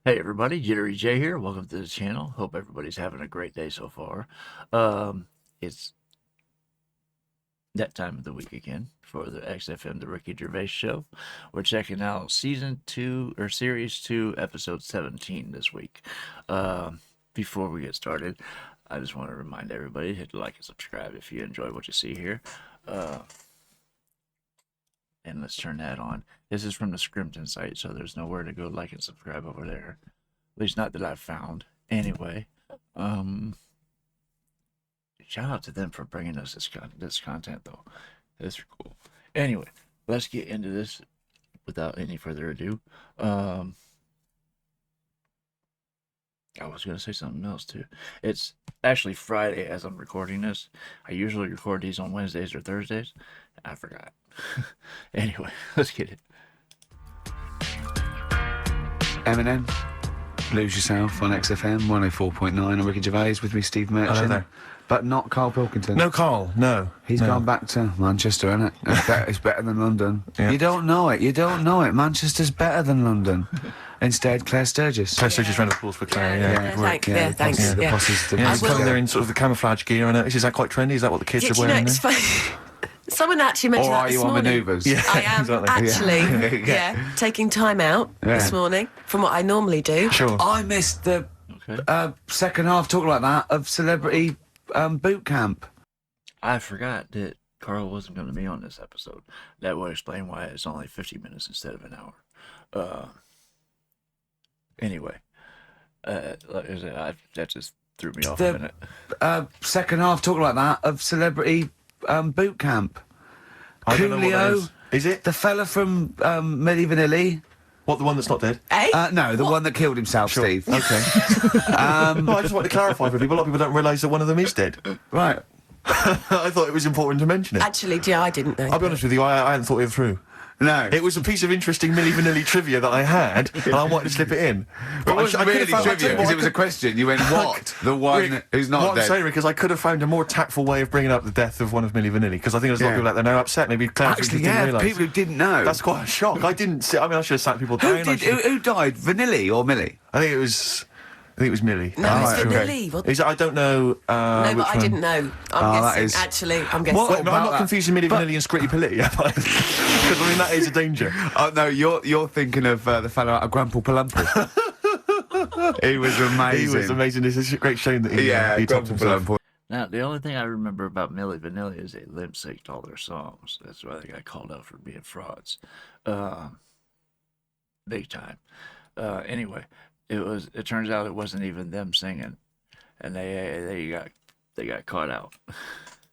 Hey everybody, JitteryJay here. Welcome to the channel. Hope everybody's having a great day so far. It's that time of the week again for the XFM, the Ricky Gervais show. We're checking out season 2 or series 2, episode 17 this week. Before we get started, I just want to remind everybody to hit like and subscribe if you enjoy what you see here. And let's turn that on. This is from the Scrimpton site, so there's nowhere to go like and subscribe over there. At least not that I've found. Anyway, shout out to them for bringing us this content, though. That's cool. Anyway, let's get into this without any further ado. I was going to say something else, too. It's actually Friday as I'm recording this. I usually record these on Wednesdays or Thursdays. I forgot. Anyway, let's get it. Eminem, Lose Yourself on XFM 104.9. I'm Ricky Gervais, with me Steve Merchant. Hello there. But not Karl Pilkington. No, Karl, no. He's gone back to Manchester, isn't it? It's better than London. Yeah. You don't know it. Manchester's better than London. Instead, Claire Sturgis. Claire Sturgis, round of applause for Claire. Thanks. The posse's Yeah, he's coming there in sort of the camouflage gear. And is that quite trendy? Is that what the kids are You know, wearing? it's funny. Someone actually mentioned Or that are this you on morning. manoeuvres? Yeah, I am exactly. actually, taking time out this morning from what I normally do. Sure. I missed the second half, talking like that, of Celebrity Boot Camp. I forgot that Karl wasn't going to be on this episode. That would explain why it's only 50 minutes instead of an hour. Anyway, like I said, that just threw me off a minute. Second half, talking like that, of Celebrity Boot Camp. I don't know what that Coolio, is it? the fella from Millie Vanilli. What, the one that's not dead? Eh? No, the one that killed himself, Sure. Steve. Okay. No, I just want to clarify for people. A lot of people don't realise that one of them is dead. Right. I thought it was important to mention it. Actually, yeah, I didn't know. I'll be honest with you, I hadn't thought it through. No. It was a piece of interesting Millie Vanilli trivia that I had, and I wanted to slip it in. It wasn't I could really have found- trivia, because it was a question. You went, what? The one Rick, who's not what dead. I'm saying, Rick, is I could have found a more tactful way of bringing up the death of one of Millie Vanilli, because I think there's a lot of people out there now upset. Maybe Claire Actually, didn't realise. people who didn't know. That's quite a shock. I didn't see. I mean, I should have sat people down. Who died? Vanilli or Millie? I think it was Millie. No, it's okay. Vanilli. What? I don't know. No, but I didn't know. I'm that guessing. is- Actually, I'm guessing. What? Wait, no, I'm about not that? confusing Millie Vanilli and Scritty Pilly. Because I mean that is a danger. Oh, no, you're thinking of the fellow out of Grumple Palumple. He was amazing. He was amazing. It's a great shame that he topped Grumple himself. Palumple. Now, the only thing I remember about Millie Vanilli is they lip synced all their songs. That's why they got called out for being frauds. Big time. Anyway, it turns out it wasn't even them singing, and they got caught out.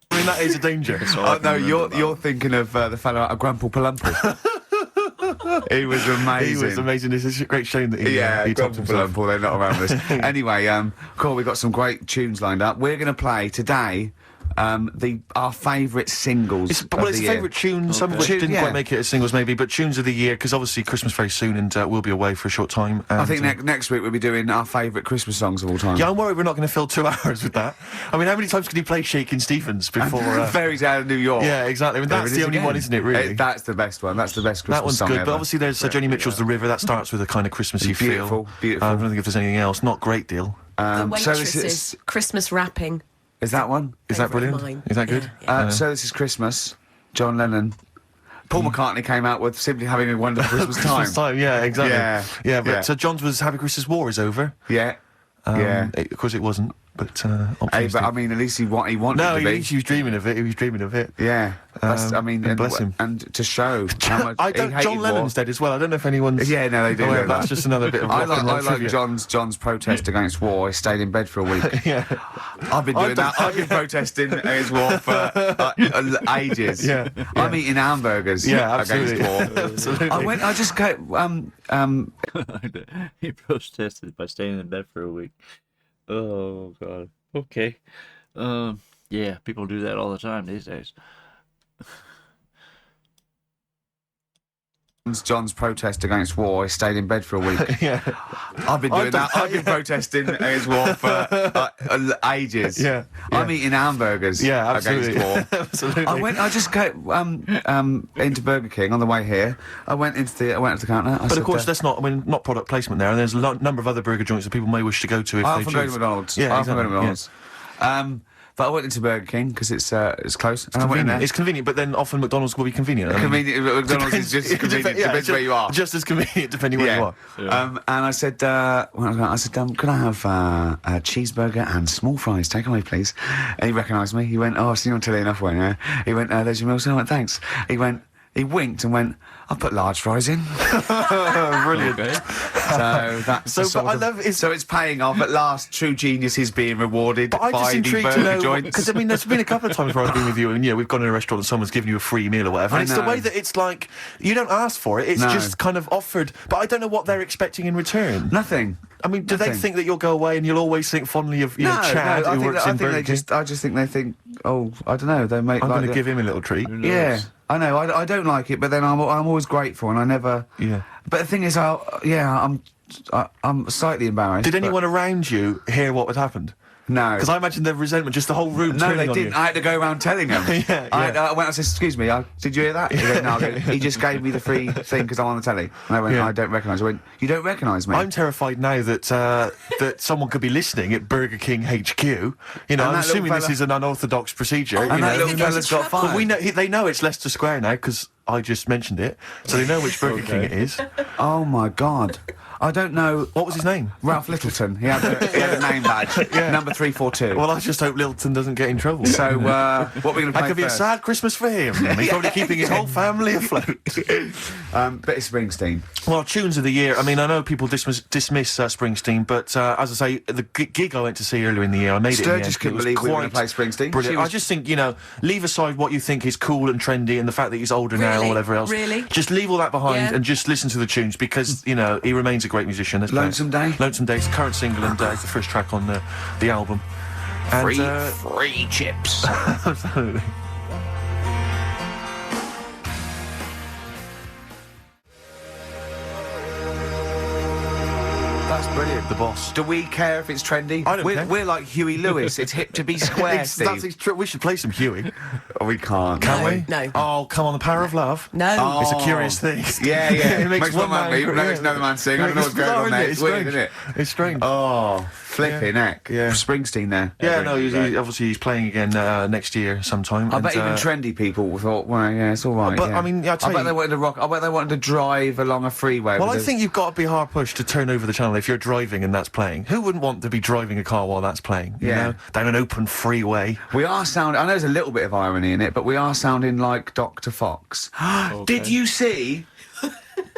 I mean that is a danger. That's all I Oh, can no, remember about you're it. thinking of the fellow out of Grumple Palumple. He was amazing. He was amazing. It's a great shame that he topped Grumple himself. Palumple, they're not around this. Anyway, cool, we've got some great tunes lined up. We're going to play today our favourite singles It's of a the year. favourite tune, some of Okay. which didn't Yeah. quite make it as singles maybe, but tunes of the year, because obviously Christmas very soon and we'll be away for a short time. And, I think next week we'll be doing our favourite Christmas songs of all time. Yeah, I'm worried we're not going to fill 2 hours with that. I mean, how many times can you play Shakin' Stevens before... Fairy Tale of New York. yeah, exactly. I mean, There that's it the is only again. one, isn't it, really? That's the best one. That's the best Christmas That one's song good, ever. but obviously there's Joni Mitchell's The River. That starts with a kind of Christmassy Beautiful, feel. beautiful. I don't think if there's anything else. Not great deal. The so waitresses, this Christmas wrapping. is that one? Is that Favourite of brilliant? mine. Is that good? Yeah. So this is Christmas. John Lennon. Paul McCartney came out with Simply Having a Wonderful Christmas Time. Christmas time, yeah, exactly. Yeah, but yeah. So John's was Happy Christmas War is over. Yeah. Of course it wasn't, but Hey, obviously. but I mean, at least he wanted no, it to be. he was dreaming of it. He was dreaming of it. Yeah. That's, I mean, and bless him. And to show how much I he don't. hated John Lennon's war. dead as well. I don't know if anyone's. Yeah, no, they do. aware know of that. That's just another bit of I rock like, and roll I like trivia. John's protest against war. He stayed in bed for a week. Yeah. I've been doing that. I've been protesting against war for ages. Yeah, I'm eating hamburgers Yeah, absolutely. against war. Absolutely. I just go, He protested by staying in bed for a week. Oh God. Okay. Yeah, people do that all the time these days. John's protest against war, he stayed in bed for a week. Yeah. I've been doing that. I've been protesting against war for ages. Yeah. I'm eating hamburgers absolutely. against war. Absolutely. I just go into Burger King on the way here. I went to the counter. But of course, that's not product placement there. And there's a number of other burger joints that people may wish to go to if I they often choose. go to McDonald's. Yeah, I often go to exactly. McDonald's. But I went into Burger King because it's close. And I went in there. It's convenient, but then often McDonald's will be convenient. Convenient. McDonald's is just convenient. Depends where you are. Just as convenient depending where you are. And I said, can I have a cheeseburger and small fries? Take away, please. And he recognised me. He went, oh, I've seen you on telly enough, won't you? He went, there's your meal. So I went, thanks. He winked and went, I'll put large fries in. Brilliant. Okay. So that's so it's paying off at last. True genius is being rewarded But I'm just by the intrigued to burger know, joints. because I mean, there's been a couple of times where I've been with you, and we've gone to a restaurant and someone's given you a free meal or whatever. And it's the know. way that it's like you don't ask for it; it's No. just kind of offered. But I don't know what they're expecting in return. Nothing. I mean, do they Nothing. think that you'll go away and you'll always think fondly of Chad, who works in Burger King? I just think they think, oh, I don't know. They make. I'm like going to give him a little treat. Yeah, I know. I don't like it, but then I'm always grateful, and I never. Yeah. But the thing is, I'm slightly embarrassed. Did but- anyone around you hear what had happened? No. Because I imagine the resentment, just the whole room No, turning they on didn't. you. I had to go around telling them. Yeah, I went. I said, "Excuse me, did you hear that?" He went, "No." I go, he just gave me the free thing because I'm on the telly. And I went, Yeah. "I don't recognise." I went, "You don't recognise me?" I'm terrified now that that someone could be listening at Burger King HQ. You know, And I'm that assuming little this fella- is an unorthodox procedure. and you that know. little fella's got But fired. we know they know it's Leicester Square now because I just mentioned it, so they know which Burger King it is. Oh my God! I don't know. What was his name? Ralph Littleton. He had a name badge. Number 342. Well, I just hope Littleton doesn't get in trouble. So what are we going to play That could be a first? sad Christmas for him. He's probably keeping his whole family afloat. Bit of Springsteen. Well, tunes of the year. I mean, I know people dismiss Springsteen, but as I say, the gig I went to see earlier in the year, I made it. In the end. Sturgis couldn't It was believe we were going to quite play Springsteen. Brilliant. She was- I just think, leave aside what you think is cool and trendy and the fact that he's older now or Really? whatever else. Really? Just leave all that behind Yeah. and just listen to the tunes because, he remains a great musician. Let's play it. Lonesome Day? Lonesome Day is the current single and it's the first track on the album. And, Free chips. absolutely. That's brilliant. The boss. Do we care if it's trendy? I don't we're, care. We're like Huey Lewis. It's hip to be square, Steve. We should play some Huey. Oh, we can't. Can No, we? no. Oh, come on, the power of love. No. It's a curious thing. Yeah, yeah. It makes one man leave, cry, makes another man sing. I don't know what's going on there. It's weird, isn't it? It's strange. Oh, flipping heck. Yeah. Springsteen there. Yeah, no, obviously he's playing again next year sometime. I and, bet even trendy people thought, well, yeah, it's all right. But, yeah. I mean, I tell bet you- they wanted to rock. I bet they wanted to drive along a freeway. Well, with I a- think you've got to be hard pushed to turn over the channel if you're driving and that's playing. Who wouldn't want to be driving a car while that's playing? You Yeah. know, down an open freeway. we are sounding. I know there's a little bit of irony in it, but we are sounding like Dr. Fox. Did you see?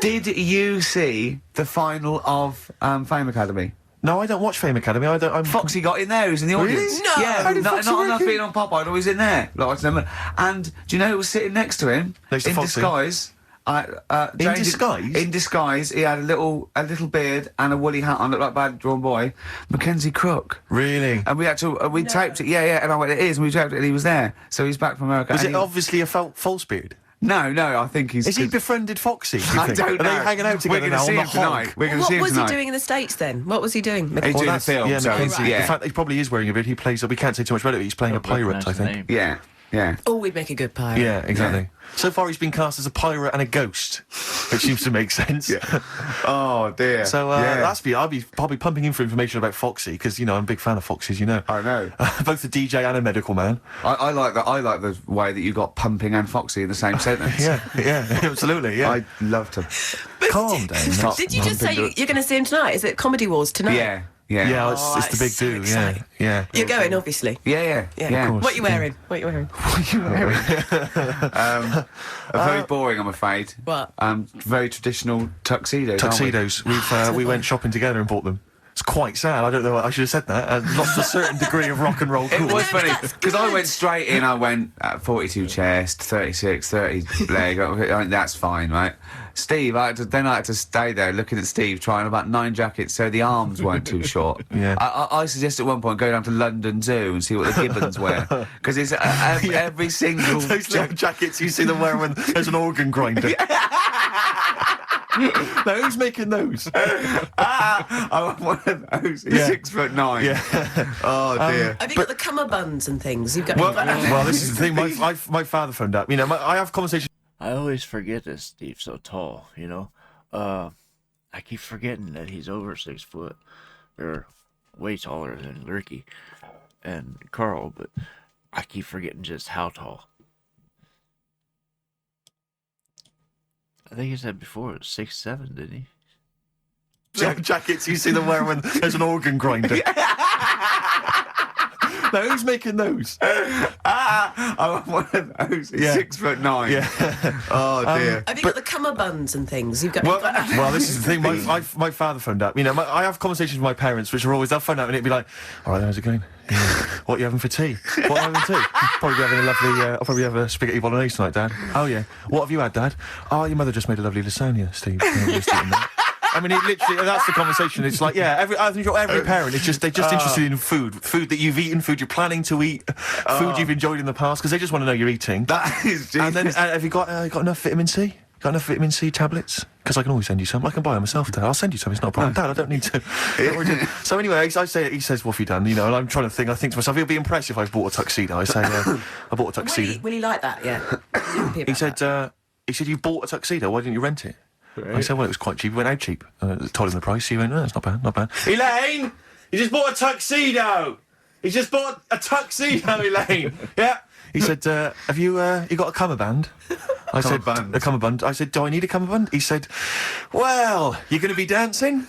Did you see the final of Fame Academy? No, I don't watch Fame Academy. I'm Foxy got in there. He was in the Really? audience. No. Yeah, How did Foxy not work enough in? being on Pop Idol. He was in there. And do you know who was sitting next to him? Next to in Foxy? disguise. In disguise? In disguise, he had a little beard and a woolly hat on, looked like a bad drawn boy. Mackenzie Crook. Really? And we had to, we taped it, yeah, and I went, it is, and we taped it, and he was there. So he's back from America. Was and it he- obviously a false beard? No, I think he's... Is he befriended Foxy? Do you I think? don't know. Are they hanging out together We're now going to see on him the hog? tonight. We're going to What see him was tonight. he doing in the States then? What was he doing? He's doing a that's- film, yeah, so Mackenzie. yeah. In fact, he probably is wearing a beard. He plays. We can't say too much about it. But he's playing a pirate, I think. Yeah. Oh, we'd make a good pirate. Yeah, exactly. So far, he's been cast as a pirate and a ghost, which seems to make sense. Oh, dear. So yeah. I'll be probably pumping in for information about Foxy because I'm a big fan of Foxy's. I know. Both a DJ and a medical man. I like that. I like the way that you got pumping and Foxy in the same sentence. Yeah, absolutely. Yeah. I loved him. Calm down. Stop Did you just say pumping you're going to see him tonight? Is it Comedy Wars tonight? Yeah. Yeah, Oh, it's the big it's so do. Yeah, exciting. yeah. You're going, obviously. Yeah. What are you wearing? What are you wearing? Very boring, I'm afraid. What? Very traditional tuxedos. aren't we? Tuxedos. We went shopping together and bought them. It's quite sad. I don't know. I should have said that. Lost a certain degree of rock and roll cool. It was No, funny that's because I good. went straight in. I went 42 chest, 36, 30 leg. I think that's fine, right? Steve, I had to stay there looking at Steve trying about 9 jackets so the arms weren't too short. Yeah. I suggest at one point go down to London Zoo and see what the gibbons wear because it's every single Those little jackets you see them wear when there's an organ grinder. Now, who's making those? I want one of those. He's 6'9". Yeah. Oh dear. Have you got the cummerbunds and things? You've got. Well, this is the thing. My father phoned up. You know, I have conversations. I always forget that Steve's so tall, you know? I keep forgetting that he's over 6 foot. Or way taller than Ricky and Karl, but I keep forgetting just how tall. I think he said before it was 6'7", didn't he? Jackets, you see them wearing when there's an organ grinder. Now, who's making those? I want one of those. He's 6'9". Yeah. Oh dear. Have you got the cummerbunds and things? You've got. Well, this is the thing. My father phoned up. You know, I have conversations with my parents, which are always they'll phone up and it'd be like, "All right, how's it going? Yeah. What are you having for tea? What are you having for tea? Probably having a lovely. I'll probably have a spaghetti bolognese tonight, Dad. Oh yeah. What have you had, Dad? Oh, your mother just made a lovely lasagna, Steve. Yeah, just eating that. I mean, it literally, that's the conversation. It's like, yeah, I think every parent is they're just interested in food that you've eaten, food you're planning to eat, food you've enjoyed in the past, because they just want to know you're eating. That is genius. And then, have you got enough vitamin C? Got enough vitamin C tablets? Because I can always send you some. I can buy them myself, Dad. I'll send you some. It's not a problem, Dad. I don't need to. So anyway, he says, "What have you done?" You know, and I'm trying to think. I think to myself, he'll be impressed if I bought a tuxedo. I say, "I bought a tuxedo." Will he like that? Yeah. He said, "You bought a tuxedo. Why didn't you rent it?" Right. I said, "Well, it was quite cheap. It went out cheap." Told him the price. He went, "No, it's not bad, not bad." Elaine, you just bought a tuxedo. He's just bought a tuxedo, Elaine. Yeah. He said, "Have you got a cummerbund?" I said, "A cummerbund." I said, "Do I need a cummerbund?" He said, "Well, you're going to be dancing."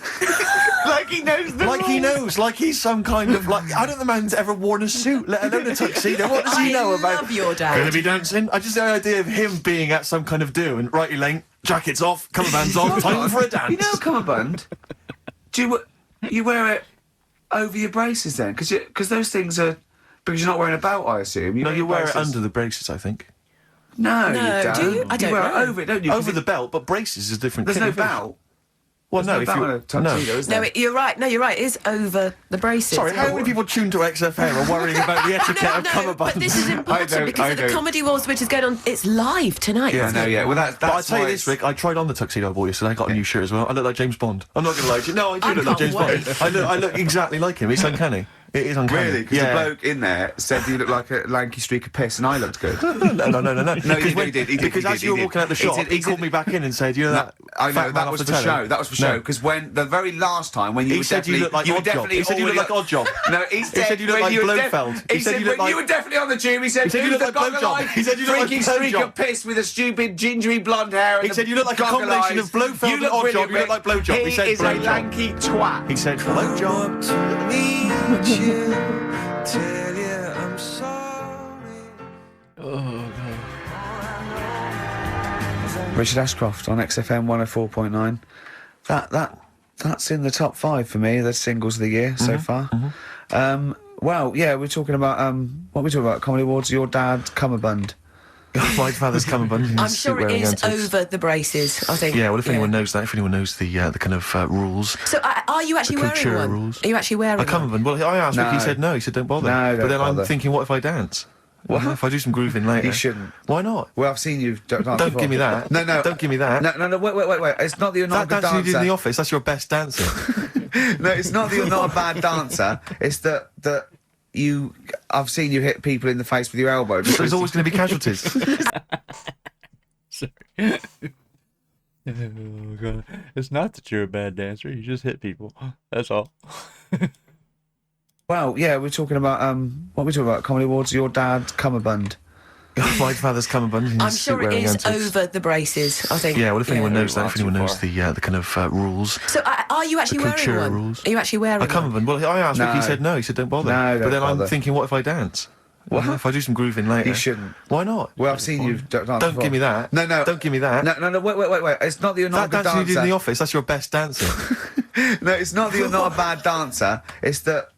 Like he knows the Like he knows, like he's some kind of like. I don't think the man's ever worn a suit, let alone a tuxedo. What does he know about? I love your dad. Going to be dancing. I just the idea of him being at some kind of do and right, Elaine, jackets off, cummerbunds on, time for a dance. You know a cummerbund? Do you wear it over your braces then? Because those things are because you're not wearing a belt, I assume. You wear it under the braces, I think. No, No, you don't. do you? I don't wear know. it over it, don't you? Over the belt, but braces is different. There's no belt. Well, no, There's no belt in a tuxedo, is there? No, you're right. No, you're right. It is over the braces. Sorry, how many people tuned to XFM are worrying about the etiquette of cummerbunds? But this is important because of the Comedy Wars, which is going on. It's live tonight. Yeah, isn't no, it? yeah. Well, that's But I tell you why this, Rick, I tried on the tuxedo I bought yesterday. I got a new shirt as well. I look like James Bond. I'm not going to lie to you. No, I do look like can't James wait. Bond. I look exactly like him. It's uncanny. It is uncanny. Really? Because the bloke in there said you look like a lanky streak of piss, and I looked good. No. No, he did. Because as you were walking out the shop, he called me back in and said, "You know that." I know fat man that off was the for telly?" show. That was for show. Because when the very last time when you He were said you definitely look like you were Odd Job. definitely He said you look already- like Odd Job. No, he said you look when like you were Blofeld. He said when you were definitely on the tube. He said He said you "Who's look the like Blowjob." goggle-eyed He said you look like freaky Blowjob. streak of piss with a stupid gingery blonde hair. And He said you look like a goggle combination eyes. of Blofeld You and look Odd Job. brilliant, You look like Blowjob. He said is a Blowjob. lanky twat. He said blowjob. Richard Ashcroft on XFM 104.9. That's in the top 5 for me. The singles of the year so far. Well, yeah, we're talking about what we talking about. Comedy Awards. Your dad cummerbund. My father's cummerbund. I'm sure it is over the braces. I think. Yeah, well, if anyone knows that, if anyone knows the kind of rules. So, are you actually The wearing couture one? rules. Are you actually wearing A cummerbund. Well, I asked Rick, he said no. He said don't bother. No, but don't then bother. I'm thinking, what if I dance? What if I do some grooving later? You shouldn't. Why not? Well, I've seen you dance Don't before. give me that. No. Don't give me that. No. Wait. It's not that you're not That a good dance you did in the dancer. office, that's your best dancer. No, it's not that you're not a bad dancer. It's that I've seen you hit people in the face with your elbow. So there's always going to be casualties. Sorry. Oh, God. It's not that you're a bad dancer. You just hit people. That's all. Well, yeah, we're talking about what we talking about. Comedy Awards. Your dad cummerbund. My father's cummerbund. I'm sure it is over the braces. I think. Yeah, well, if anyone knows that, not if anyone too knows the kind of rules. So, are you actually The wearing couture one? rules. Are you actually wearing A one? cummerbund. Well, I asked Rick, he No. said no. He said don't bother. No, but don't then bother. I'm thinking, what if I dance? What if I do some grooving later? You shouldn't. Why not? Well, I've seen you dance Don't before. give me that. No. Don't give me that. No. Wait. It's not that you're not That a good dance you dancer. did in the office, that's your best dancer. No, it's not that you're not a bad dancer. It's that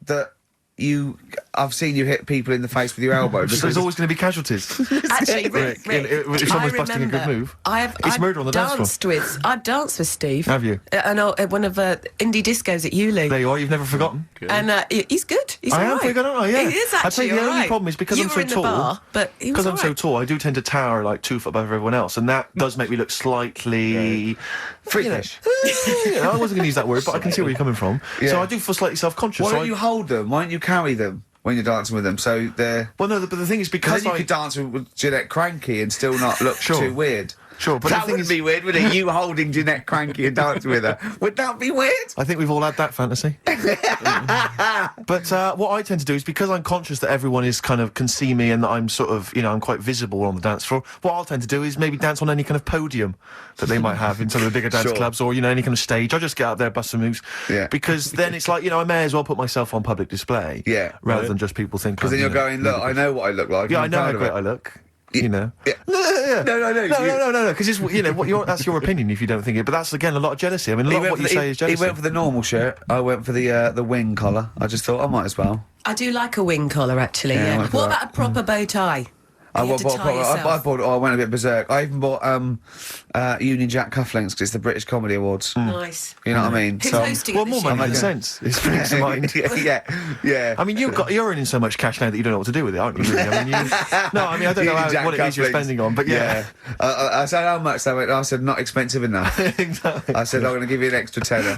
I've seen you hit people in the face with your elbow. So there's always going to be casualties. Actually, Rick, if someone's busting a good move, it's murder on the dance floor. I've danced with Steve. Have you? At one of indie discos at Ewley. There you are. You've never forgotten. Good. And he's good. He's I all am right. forgotten. Yeah. He is actually. I tell you, the only problem is because I'm so tall. Because I'm so tall, I do tend to tower like 2 foot above everyone else, and that does make me look slightly freakish. I wasn't going to use that word, but I can see where you're coming from. Yeah. So I do feel slightly self-conscious. Why don't you hold them? Why don't you carry them when you're dancing with them? So they're... Well, no, but the thing is, because then you could dance with Jeanette Cranky and still not look too weird. Sure, but that wouldn't be weird, would it? You holding Jeanette Cranky and dancing with her. Would that be weird? I think we've all had that fantasy. But what I tend to do is, because I'm conscious that everyone can see me and that I'm sort of, I'm quite visible on the dance floor, what I'll tend to do is maybe dance on any kind of podium that they might have in some of the bigger dance clubs, or, any kind of stage. I just get up there, bust some moves. Yeah. Because then it's like, I may as well put myself on public display. Yeah. Rather than just people think. Because then you're going, look, I know what I look like. Yeah, I know how great I look. No, because it's that's your opinion if you don't think it. But that's again a lot of jealousy. I mean, a lot of what you say is jealousy. He went for the normal shirt. I went for the wing collar. I just thought I might as well. I do like a wing collar, actually. Yeah. What about a proper bow tie? I went a bit berserk. I even bought Union Jack cufflinks because it's the British Comedy Awards. Nice. You know what I mean? Who's hosting it? More money than sense. It springs to mind. Yeah. I mean, you're earning so much cash now that you don't know what to do with it, aren't you? Really? I don't know what it is you're spending on, but yeah. I said how much. I said not expensive enough. Exactly. I said I'm going to give you an extra tenner.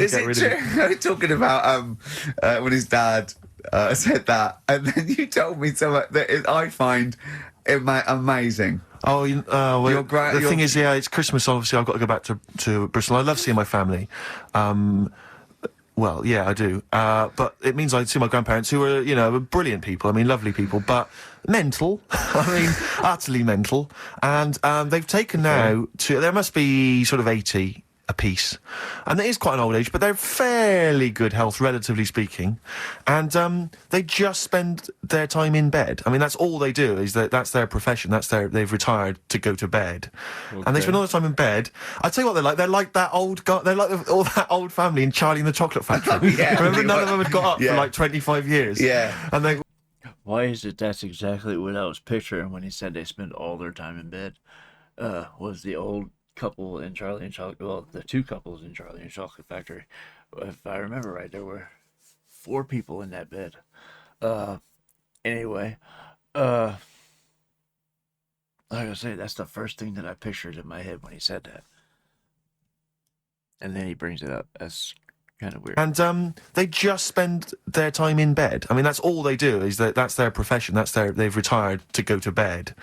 Is it true? Talking about when his dad said that, and then you told me something that I find amazing. Oh, the thing is, it's Christmas. Obviously, I've got to go back to Bristol. I love seeing my family. Well, yeah, I do. But it means I see my grandparents, who are, brilliant people. I mean, lovely people, but mental. I mean, utterly mental. And they've taken now there must be sort of 80 a piece, and it is quite an old age, but they're fairly good health, relatively speaking, and they just spend their time in bed. I mean, that's all they do. That's their profession. They've retired to go to bed, and they spend all the time in bed. I tell you what they're like. They're like that old guy. They're like all that old family in Charlie and the Chocolate Factory. Remember, none of them had got up for like 25 years. Yeah, and they. Why is it that's exactly what I was picturing when he said they spend all their time in bed? Was the old couple in Charlie and Chocolate, well, the two couples in Charlie and Chocolate Factory. If I remember right, there were 4 people in that bed. Anyway, like I say, that's the first thing that I pictured in my head when he said that. And then he brings it up. That's kind of weird. And they just spend their time in bed. I mean, that's all they do. That's their profession. They've retired to go to bed,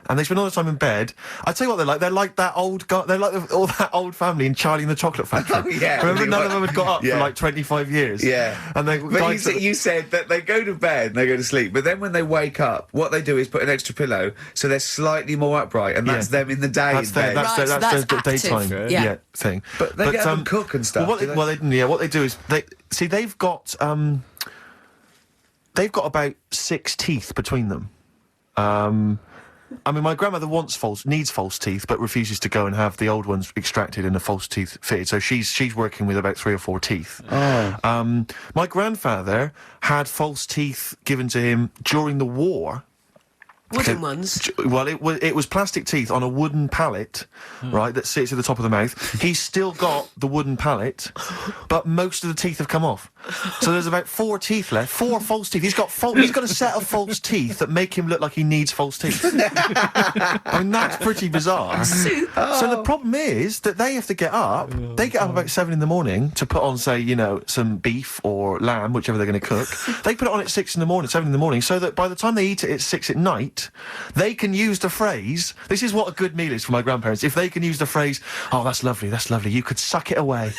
and they spend all the time in bed. I tell you what they're like. They're like that old guy. They're like all that old family in Charlie and the Chocolate Factory. Remember, none of them had got up for like 25 years. Yeah, and they. But you said that they go to bed and they go to sleep, but then when they wake up, what they do is put an extra pillow, so they're slightly more upright, and that's them in the day. That's their daytime thing. But they get up and cook and stuff. What they do is they've got about 6 teeth between them. I mean, my grandmother needs false teeth, but refuses to go and have the old ones extracted and the false teeth fitted. So she's working with about 3 or 4 teeth. My grandfather had false teeth given to him during the war. Wooden ones? Well, it was plastic teeth on a wooden pallet, right, that sits at the top of the mouth. He's still got the wooden pallet, but most of the teeth have come off. So there's about 4 teeth left, 4 false teeth. He's got a set of false teeth that make him look like he needs false teeth. I mean, that's pretty bizarre. So the problem is that they have to get up. They get up about 7 in the morning to put on, say, some beef or lamb, whichever they're going to cook. They put it on at 6 in the morning, 7 in the morning, so that by the time they eat it at 6 at night, they can use the phrase, this is what a good meal is for my grandparents, if they can use the phrase, oh, that's lovely, you could suck it away.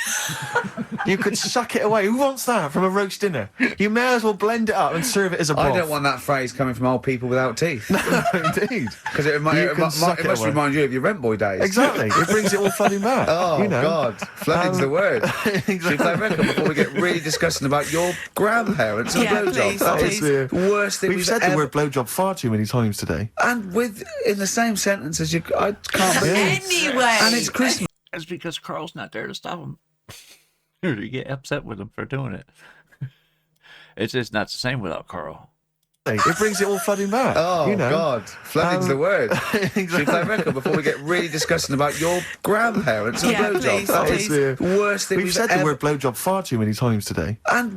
You could suck it away. Who wants that from a roast dinner? You may as well blend it up and serve it as a broth. I don't want that phrase coming from old people without teeth. No, indeed. Because it must remind you of your rent boy days. Exactly. It brings it all flooding back. Oh, God. Flooding's the word. Exactly. Should we play a record before we get really discussing about your grandparents and blowjobs? That is the worst thing we've said the word blowjob far too many times today. And in the same sentence as you... I can't believe Anyway. And it's Christmas. That's because Carl's not there to stop him. Or to get upset with him for doing it. It's not the same without Karl. It brings it all flooding back. Oh, you know. God. Flooding's the word. Exactly. Should we play a record before we get really disgusting about your grandparents and Yeah, blowjob? please, That please. is the worst thing We've said the ever... word blowjob far too many times today. And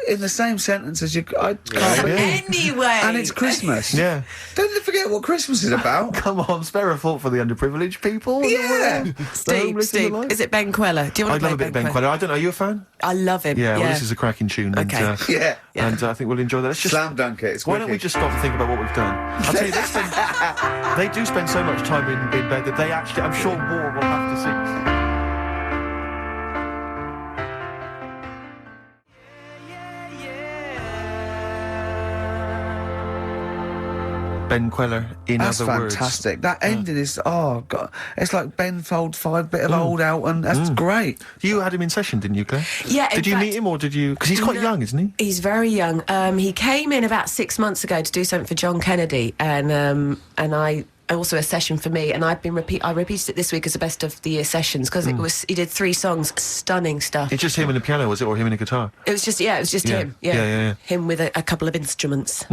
in the same sentence as you... I can't believe... Anyway. And it's Christmas. Yeah. Don't forget what Christmas is about. Come on, spare a thought for the underprivileged people. Yeah. Steve, is it Ben Queller? Do you want I to play love a bit of Ben Queller. I don't know, are you a fan? I love him. Yeah, well, this is a cracking tune. Okay. And, Yeah. and I think we'll enjoy that. Let's just, Slam dunk it. It's why don't we wicked. just stop and think about what we've done? I'll tell you, they do spend so much time in bed that they actually, I'm sure war will have to cease. Ben Queller, in That's other words. fantastic. That ending is, oh, God. It's like Ben Fold 5, bit of old out, and that's great. You had him in session, didn't you, Claire? Yeah, in Did you fact- meet him, or did you... Because he's quite young, isn't he? He's very young. He came in about 6 months ago to do something for John Kennedy, and I also a session for me, and I repeated it this week as the best of the year sessions because he did 3 songs, stunning stuff. It's just him and the piano, was it, or him and a guitar? It was just him. Yeah. Him with a couple of instruments.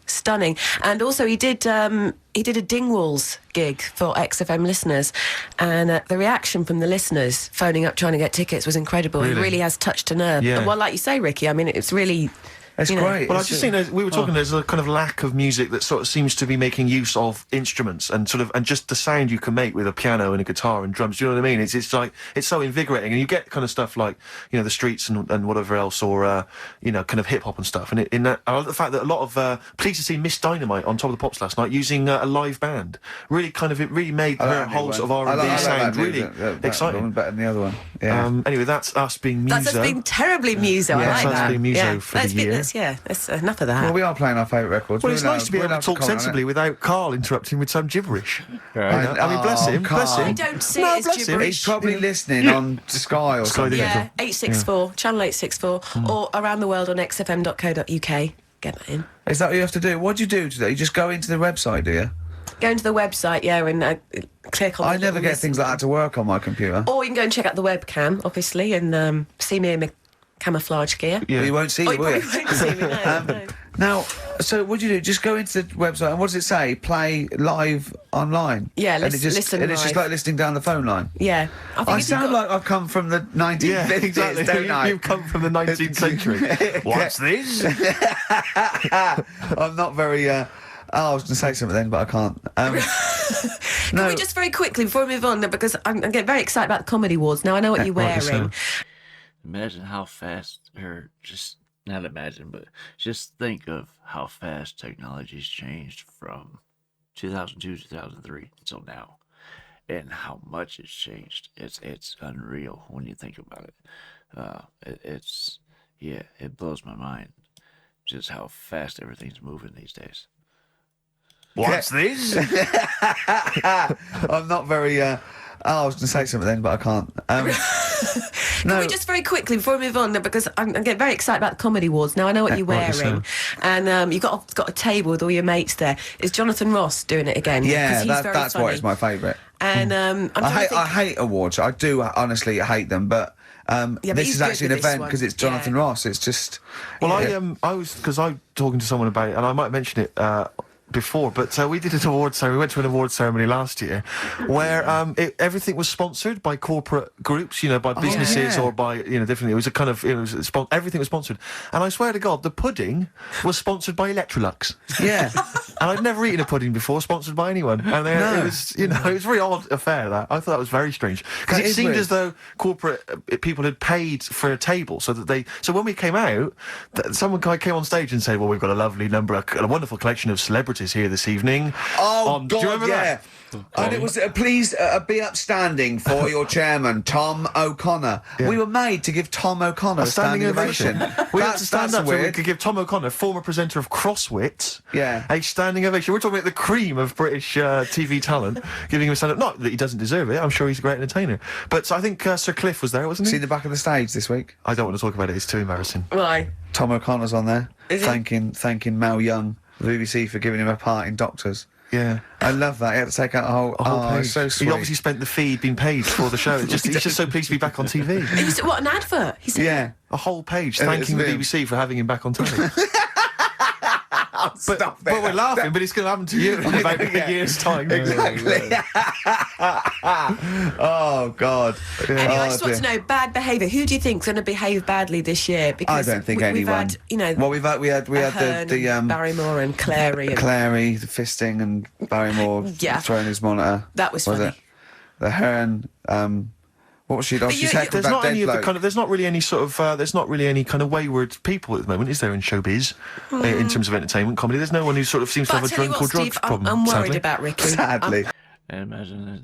Stunning. And also he did a Dingwalls gig for XFM listeners, and the reaction from the listeners phoning up trying to get tickets was incredible. Really? It really has touched a nerve. Yeah. And well, like you say, Ricky, I mean, it's really... It's you know. great. Well, I just think we were talking. There's a kind of lack of music that sort of seems to be making use of instruments and just the sound you can make with a piano and a guitar and drums. Do you know what I mean? It's like it's so invigorating, and you get kind of stuff like the Streets and whatever else, or kind of hip hop and stuff. And in that, I love the fact that a lot of pleased to see Miss Dynamite on Top of the Pops last night using a live band. Really made her whole sort of R&B sound really exciting. Better than the other one. Yeah. Anyway, that's us being Muso. That's us being terribly Muso. Yeah, I like that's us that. being Muso for the year. That's enough of that. Well, we are playing our favourite records. Well, it's nice to be able to talk sensibly without Karl interrupting with some gibberish. Right. I mean, bless him, Karl. bless him. I don't see No, it as bless him. gibberish. He's probably listening on Sky or Sky something. Digital. Yeah, 864, channel 864, or around the world on xfm.co.uk. Get that in. Is that what you have to do? What do you do today? You just go into the website, do you? Go into the website, and click on. I never get things like that to work on my computer. Or you can go and check out the webcam, obviously, and see me in my camouflage gear. Yeah. You won't see Oh, it, you will you? probably won't see me. No. Now, so what do you do? Just go into the website, and what does it say? Play live online? Yeah, and it just, listen and it's just live. like listening down the phone line. Yeah, think I if you've sound got- like I've come from the 1950s, Yeah, exactly. don't I? You've come from the 19th century. What's this? I'm not very... I was going to say something then, but I can't. Can we just very quickly, before we move on, because I'm getting very excited about the Comedy Awards. Now, I know what you're right, so- wearing. Imagine how fast, not imagine, but just think of how fast technology's changed from 2002, 2003 until now, and how much it's changed. It's unreal when you think about it. It blows my mind just how fast everything's moving these days. What's this? I'm not very... I was going to say something then, but I can't. Can we just very quickly, before we move on, because I'm getting very excited about the Comedy Awards. Now, I know what you're right, wearing, and you've got a table with all your mates there. Is Jonathan Ross doing it again? Yeah, 'Cause he's very that's why funny. it's my favourite. And I'm trying to think- I hate awards. I do honestly hate them, but but this he's is good actually an with this event one. because it's Jonathan Yeah. Ross. It's just... Well, yeah. I was because I'm talking to someone about it, and I might mention it before, but we did an award ceremony. We went to an award ceremony last year where everything was sponsored by corporate groups, by businesses yeah. or by different. It was a kind of everything was sponsored, and I swear to God, the pudding was sponsored by Electrolux. Yeah. And I'd never eaten a pudding before sponsored by anyone, and it was it was a very odd affair. That I thought that was very strange because That it is seemed weird. as though corporate people had paid for a table so that So when we came out, someone came on stage and said, "Well, we've got a lovely number, a wonderful collection of celebrities here this evening." Oh, Do you God, remember yeah. that? And it was, please be upstanding for your chairman, Tom O'Connor. Yeah. We were made to give Tom O'Connor a standing ovation. We had to stand up so we weird. could give Tom O'Connor, former presenter of Crosswit, Yeah. a standing ovation. We're talking about the cream of British TV talent, giving him a stand-up. Not that he doesn't deserve it. I'm sure he's a great entertainer. But I think Sir Cliff was there, wasn't he? Seen the back of the stage this week. I don't want to talk about it. It's too embarrassing. Why? Tom O'Connor's on there, Is he? thanking Mel Young, the BBC, for giving him a part in Doctors. Yeah. I love that. He had to take out a whole page. it's so sweet. He obviously spent the fee being paid for the show. He's just so pleased to be back on TV. What, an advert? He said, Yeah. A whole page thanking the BBC for having him back on telly. Stop But we're laughing, but it's going to happen to you in about a year's time. Exactly. Oh, God. Anyway, I just want to know, bad behaviour. Who do you think's going to behave badly this year? I Because don't think we've anyone. had, you know, Well, we had Ahern the and Barrymore and Clary. And Clary, the fisting, and Barrymore Yeah. throwing his monitor. That was funny. it? The Hearn. What was she? Oh, she's heckling There's that not dead any of the bloke. kind of. There's not really any sort of. There's not really any kind of wayward people at the moment, is there, in showbiz? In terms of entertainment comedy, there's no one who sort of seems to but have I a tell you drunk what, or drugs Steve, problem. I'm worried sadly. about Ricky. Sadly. I imagine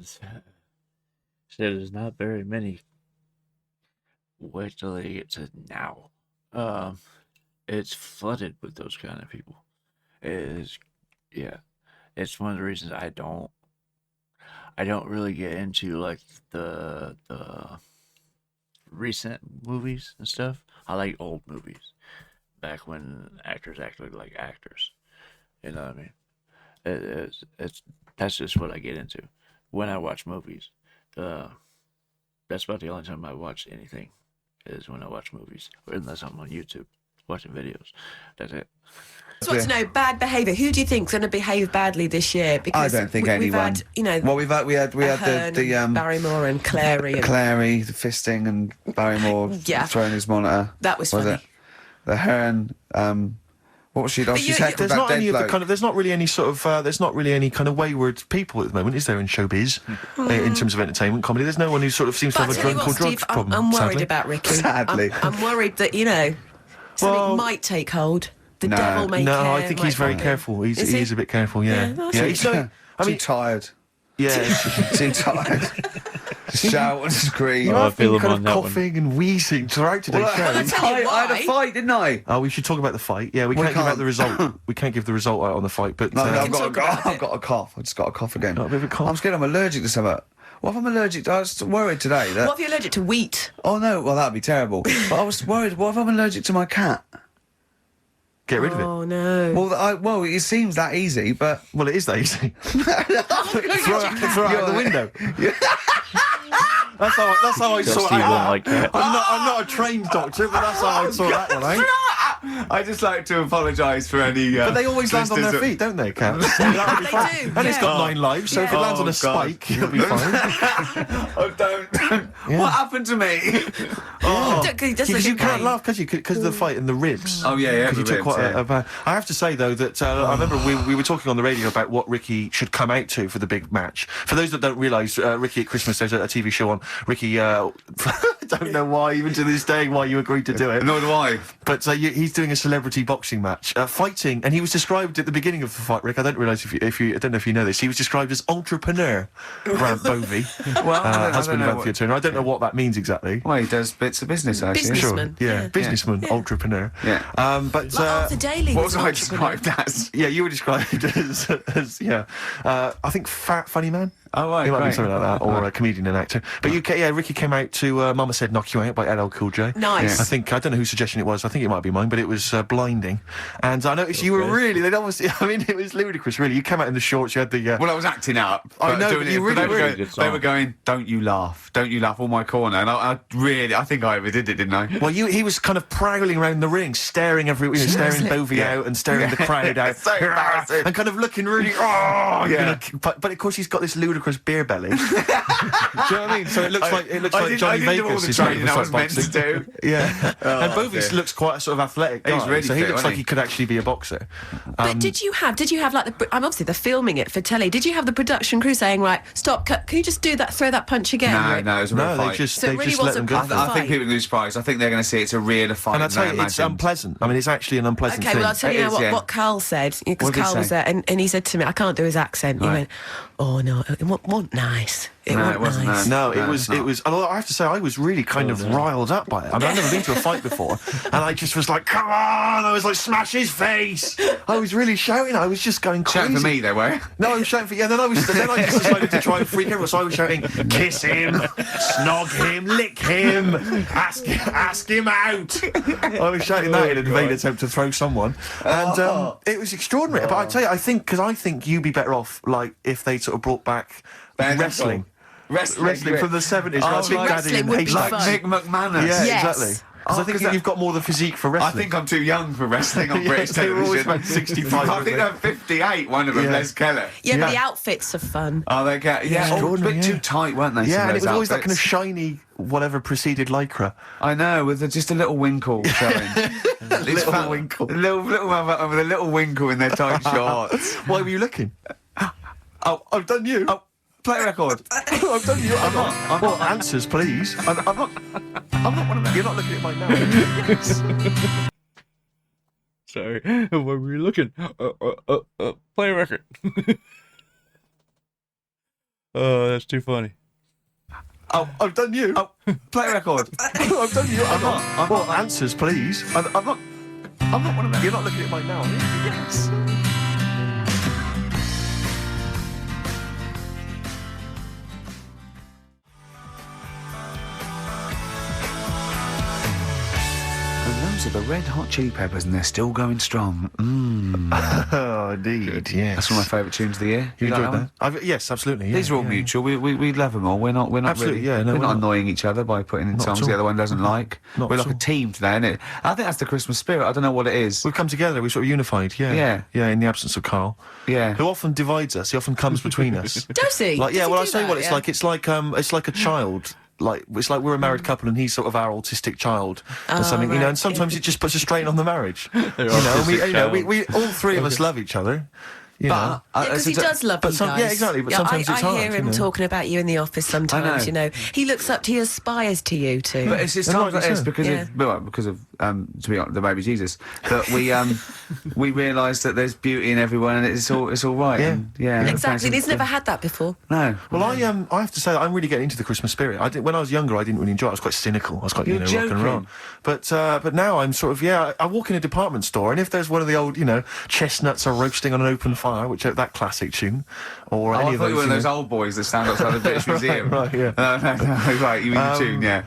there's not very many. Wait till they get to now. It's flooded with those kind of people. It's one of the reasons I don't really get into like the recent movies and stuff. I like old movies, back when actors acted like actors. You know what I mean? That's just what I get into when I watch movies. That's about the only time I watch anything, is when I watch movies, unless I'm on YouTube watching videos. That's it. I just want to know, bad behaviour. Who do you think's going to behave badly this year? I Because don't think we've anyone. had, you know, Well, we had Ahern the and Barrymore and Clary. And Clary, the fisting, and Barrymore Yeah. throwing his monitor. That was funny. it? The Hearn. What was she? Oh, she's heckling There's that not dead any of the bloke. kind of. There's not really any sort of. There's not really any kind of wayward people at the moment, is there, in showbiz? In terms of entertainment comedy, there's no one who sort of seems to But have I a tell you drunk what, or drugs Steve, problem. I'm worried sadly. about Ricky. Sadly. I'm worried that, you know, something Well, might take hold. The No. devil may No, care. I think he's very might- careful. He Is he? is a bit careful. Yeah, Yeah, that's yeah. it. He's no. I Too mean, tired. yeah. Too tired. Shout and scream. You I have feel been him kind on of that one. coughing and wheezing throughout today's Well, show. I tell you had a why. fight, didn't I? Oh, we should talk about the fight. Yeah, we can't give out the result. We can't give the result out on the fight, but No, I've can talk got about it. a cough. I just got a cough again. Got a bit of a cough? I'm scared I'm allergic to something. What if I'm allergic to? I was worried today that. What if you're allergic to wheat? Oh no, well that'd be terrible. But I was worried. What if I'm allergic to my cat? get rid of it. Oh, no. Well, it seems that easy, but Well, it is that easy. throw it out the window. That's how I Just saw it you out. won't like that. I'm not a trained doctor, but that's how I saw that one out. I just like to apologise for any. But they always land on their listeners feet, don't they, cats? So that would be They fine. do, And it's got yeah. 9 lives, so if it Yeah. lands on a Oh, God. spike, it'll be fine. Oh, don't. What happened to me? He does Because look you in can't pain. laugh, because of the fight in the ribs. Oh, yeah, Because you the took ribs, quite yeah. a bad... I have to say, though, that I remember we were talking on the radio about what Ricky should come out to for the big match. For those that don't realise, Ricky at Christmas, there's a TV show on. Ricky, I don't know why, even to this day, why you agreed to do it. Nor do I. But he's doing a celebrity boxing match, fighting, and he was described at the beginning of the fight. Rick, I don't realise if you I don't know if you know this. He was described as entrepreneur, Grant Bovey, Well, I don't husband of know Anthea Turner. I don't know what that means exactly. Well, he does bits of business, I assume. Businessman. Yeah, businessman, entrepreneur. Yeah. But Like Arthur Daly What was was an I entrepreneur. described as? yeah, you were described as I think fat funny man. Oh, right, He might be great. something like that, or a comedian and actor. But Ricky came out to Mama Said Knock You Out by LL Cool J. Nice. I don't know whose suggestion it was. I think it might be mine, but it was blinding. And I noticed you were really, they'd obviously, I mean, it was ludicrous, really. You came out in the shorts, you had the... Well, I was acting up. I but know, doing but you it, really they were were. going, Good they song. were going, don't you laugh, all my corner. And I think I overdid it, didn't I? Well, he was kind of prowling around the ring, staring staring Bovey out and staring the crowd out. So embarrassing. And kind of looking really, but of course he's got this ludicrous beer belly. Do you know what I mean? So it looks like Johnny I didn't do all Vegas the is training like I was the meant to boxing. do. Yeah, and Bovey dear. looks quite a sort of athletic guy. He's really so he fit, looks wasn't like he? he could actually be a boxer. But did you have like I'm obviously they're filming it for telly. Did you have the production crew saying, right, stop, cut, can you just throw that punch again? Rick? No, it was a real No, fight. they just So it they really just let wasn't them go. proper for it. I think fight. people are going to be surprised. I think they're going to see it's a real fight. And I tell than you, they it's imagined. unpleasant. I mean, it's actually an unpleasant Okay, thing. well, I'll tell you It now is, what, yeah. what Karl said, because What did he Karl was say? there, and he said to me, I can't do his accent. He Right. went, oh, no, it wasn't nice. It No, wasn't it wasn't, nice. No, No, it was. it's not. It was. Although I have to say, I was really kind of riled up by it. I mean, I've never been to a fight before, and I just was like, "Come on!" I was like, "Smash his face!" I was really shouting. I was just going crazy. Shouting for me, though, were you? No, I was shouting for you. And then I just decided to try and freak everyone. So I was shouting, "Kiss him, snog him, lick him, ask him out." I was shouting that in a vain attempt to throw someone, and it was extraordinary. But I tell you, I think you'd be better off like if they sort of brought back wrestling. Wrestling from the 70s. Like Big Daddy wrestling and would be H. Like fun. Mick McManus. Yeah, Yes. exactly. Because I think 'cause you've got more the physique for wrestling. I think I'm too young for wrestling on Yes, British they were television. always about 65, I weren't think they? they're 58, one of them, Yeah. Les Keller. Yeah, but Yeah. the outfits are fun. Oh, they get, yeah, a Extraordinary, bit yeah. too tight, weren't they? some Yeah, of and it those was always that kind of outfits? shiny, whatever preceded lycra. I know, with just a little winkle showing. Little winkle. Little motherfucker with a little winkle in their tight shorts. Why were you looking? Oh, I've done you. Oh, play a record. I've done you. I'm not. Well, answers, please. I'm not one of them. You're not looking at mine now. Sorry, where were you looking? Play a record. Oh, that's too funny. Oh, I've done you. Oh, play a record. I've done you. I'm not. Well, answers, please. I'm not one of them. You're not looking at mine now. Are you? Yes. And those are the Red Hot Chili Peppers, and they're still going strong. Oh, indeed. Yes. That's one of my favourite tunes of the year. You like enjoyed one? that? Yes, absolutely. Yeah, These are all yeah. mutual. We love them all. We're not Absolutely, really, yeah, no, we're we're not not. annoying each other by putting in Not songs at the all. other one doesn't like. Not We're at like a all. team today, isn't it? I think that's the Christmas spirit. I don't know what it is. We've come together. We're sort of unified. Yeah. Yeah. Yeah. In the absence of Karl, Yeah. who often divides us. He often comes between us. Does he? Like, yeah. Does he Well, I'll do tell you that? what. It's like it's like a child. Like it's like we're a married couple and he's sort of our autistic child or something, you know. right, And sometimes yeah. it just puts a strain on the marriage. Your We all three of us love each other. You know. But Because he does love but you some- guys. yeah, exactly, but sometimes I it's hard, hear him you know. talking about you in the office sometimes, know. you know. He looks up to you, aspires to you too. But it's And times like rightly this so. because Yeah. to be honest, the baby Jesus that we realise that there's beauty in everyone and it's all right. Yeah. And, yeah. Exactly. He's never had that before. No. Well, I have to say that I'm really getting into the Christmas spirit. When I was younger, I didn't really enjoy it. I was quite cynical. I was quite, You're rock and roll. joking. But now I'm sort of, I walk in a department store, and if there's one of the old, chestnuts are roasting on an open fire, which that classic tune, or Oh, any I of thought those, you were one of those old boys that stand outside the British Museum. right, yeah. No, right, you mean the tune, yeah.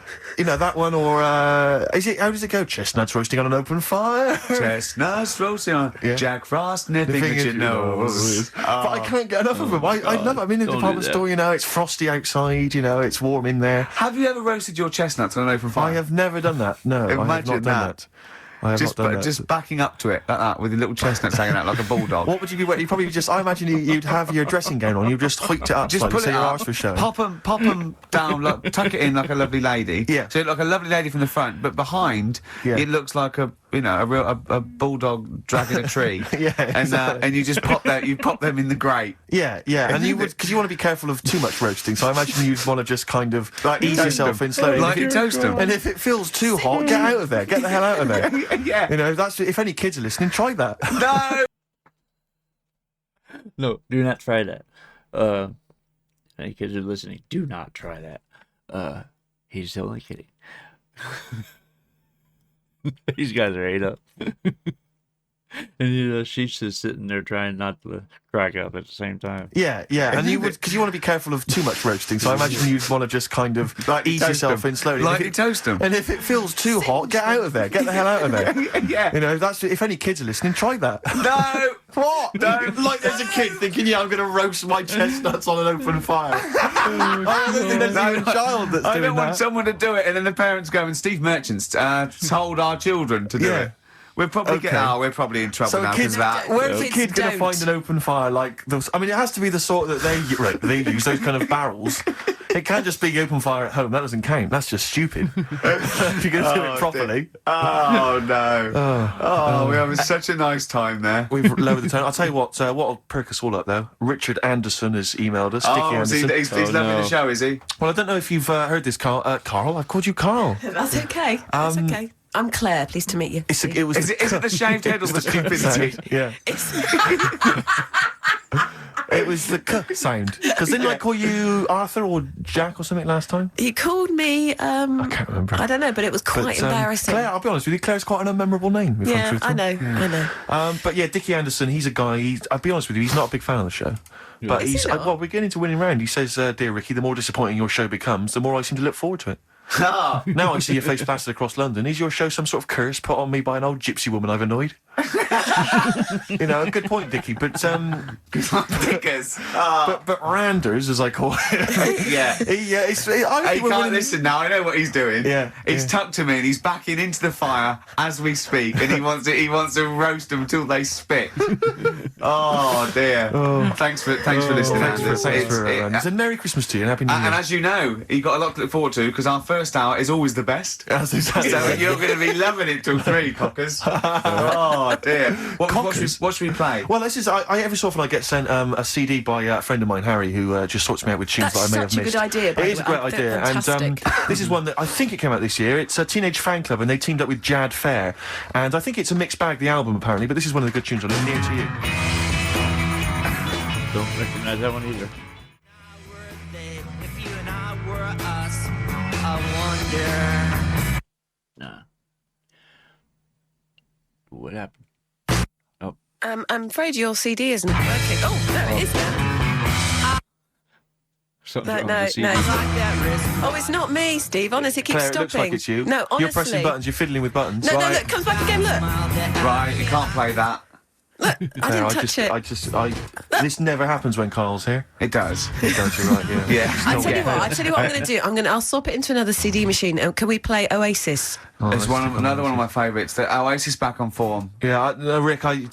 that one, or how does it go? Chestnuts roasting on an open fire. Chestnuts roasting on Yeah. Jack Frost nipping at your nose. But I can't get enough of them. I love it. I'm in a Don't do department that. store, it's frosty outside, it's warm in there. Have you ever roasted your chestnuts on an open fire? I have never done that. No, I have Imagine not done that. that. I have not done that. Just backing up to it like that with your little chestnuts hanging out like a bulldog. What would you be wearing? You probably just. I imagine you'd have your dressing gown on. You'd just hoik it up, Just slightly, pull so it your up, arse was showing. pop them down, tuck it in like a lovely lady. Yeah. So like a lovely lady from the front, but behind Yeah. it looks like a bulldog dragging a tree. Yeah, exactly. And you just pop them in the grate. Yeah, and you would, because you want to be careful of too much roasting. So I imagine you'd want to just kind of ease toast yourself them. in slowly. Like And you if toast them. And if it feels too hot, get out of there. Get the hell out of there. Yeah. That's if any kids are listening, try that. No. No, do not try that. Any kids are listening, do not try that. He's only kidding. These guys are ate up. And she's just sitting there trying not to crack up at the same time. Yeah, and you would, because you want to be careful of too much roasting. So I imagine you'd want to just kind of ease toast yourself them. in slowly. Like And you if toast them. And if it feels too hot, get out of there. Get the hell out of there. Yeah. That's if any kids are listening, try that. No. What? No. Like there's a kid thinking, I'm going to roast my chestnuts on an open fire. I don't think there's even a child that's I doing don't want that. someone to do it, and then the parents go and Steve Merchant's told our children to do Yeah. it. We're probably Okay. we're probably in trouble So now a kid, because of that. where's the Kids kid going to don't. find an open fire like those? I mean, it has to be the sort that they use, those kind of barrels. It can't just be open fire at home. That doesn't count. That's just stupid. If you're going to do it properly. Oh no! Oh, we're having such a nice time there. We've lowered the tone. I'll tell you what'll perk us all up though. Richard Anderson has emailed us. Sticky Oh, Anderson. he's loving no. the show, is he? Well, I don't know if you've heard this, Carl. Carl, I've called you Carl. That's okay. That's okay. I'm Claire. Pleased to meet you. Is it Is it the shaved head or the stupidity? Yeah. It was the k sound. Because didn't I call you Arthur or Jack or something last time? He called me. I can't remember. I don't know, but it was quite embarrassing. Claire, I'll be honest with you, Claire's quite an unmemorable name. If I'm Yeah, truthful. I know. But yeah, Dickie Anderson, he's a guy. I'll be honest with you, he's not a big fan of the show. But Is he he's not? well, we're getting into winning round. He says, "Dear Ricky, the more disappointing your show becomes, the more I seem to look forward to it." Ah. Now I see your face plastered across London. Is your show some sort of curse put on me by an old gypsy woman I've annoyed? You know, good point, Dickie. But Dickers. but Randers, as I call it, Yeah. I Hey, think you we're can't winning. listen now. I know what he's doing. Yeah, He's yeah. tucked him in. He's backing into the fire as we speak, and he wants to roast them till they spit. Oh dear. Thanks for listening. Thanks for Anders. It's a Merry Christmas to you and Happy New Year. And as you know, you got a lot to look forward to because our first hour is always the best. That's exactly So right. you're going to be loving it till 3, cockers. Oh dear. What should we play? Well, this is I every so often I get sent a CD by a friend of mine, Harry, who just sorts me out with tunes That's that I may such have a missed. good idea, by It the is a way. great I think idea, and fantastic. this is one that I think it came out this year. It's a Teenage Fan Club, and they teamed up with Jad Fair, and I think it's a mixed bag, the album apparently. But this is one of the good tunes on it, Near to You. Don't recognize that one either. If you and I were us, I wonder. Nah. What happened? I'm afraid your CD isn't working. Oh, no, it is now. Something's No, wrong no, with the CD. no. Like that wrist. Oh, it's not me, Steve. Honestly, it keeps Claire, it stopping. looks like it's you. No, honestly. You're pressing buttons. You're fiddling with buttons. No, Right. look, comes back again, look. Smile that Right, you can't play that. I didn't touch it. This never happens when Carl's here. It does. It does, you're right, yeah. Yeah. I tell you what I'm going to do. I'll swap it into another CD machine. Can we play Oasis? It's another one of my favourites. The Oasis back on form. Yeah, Rick, I'm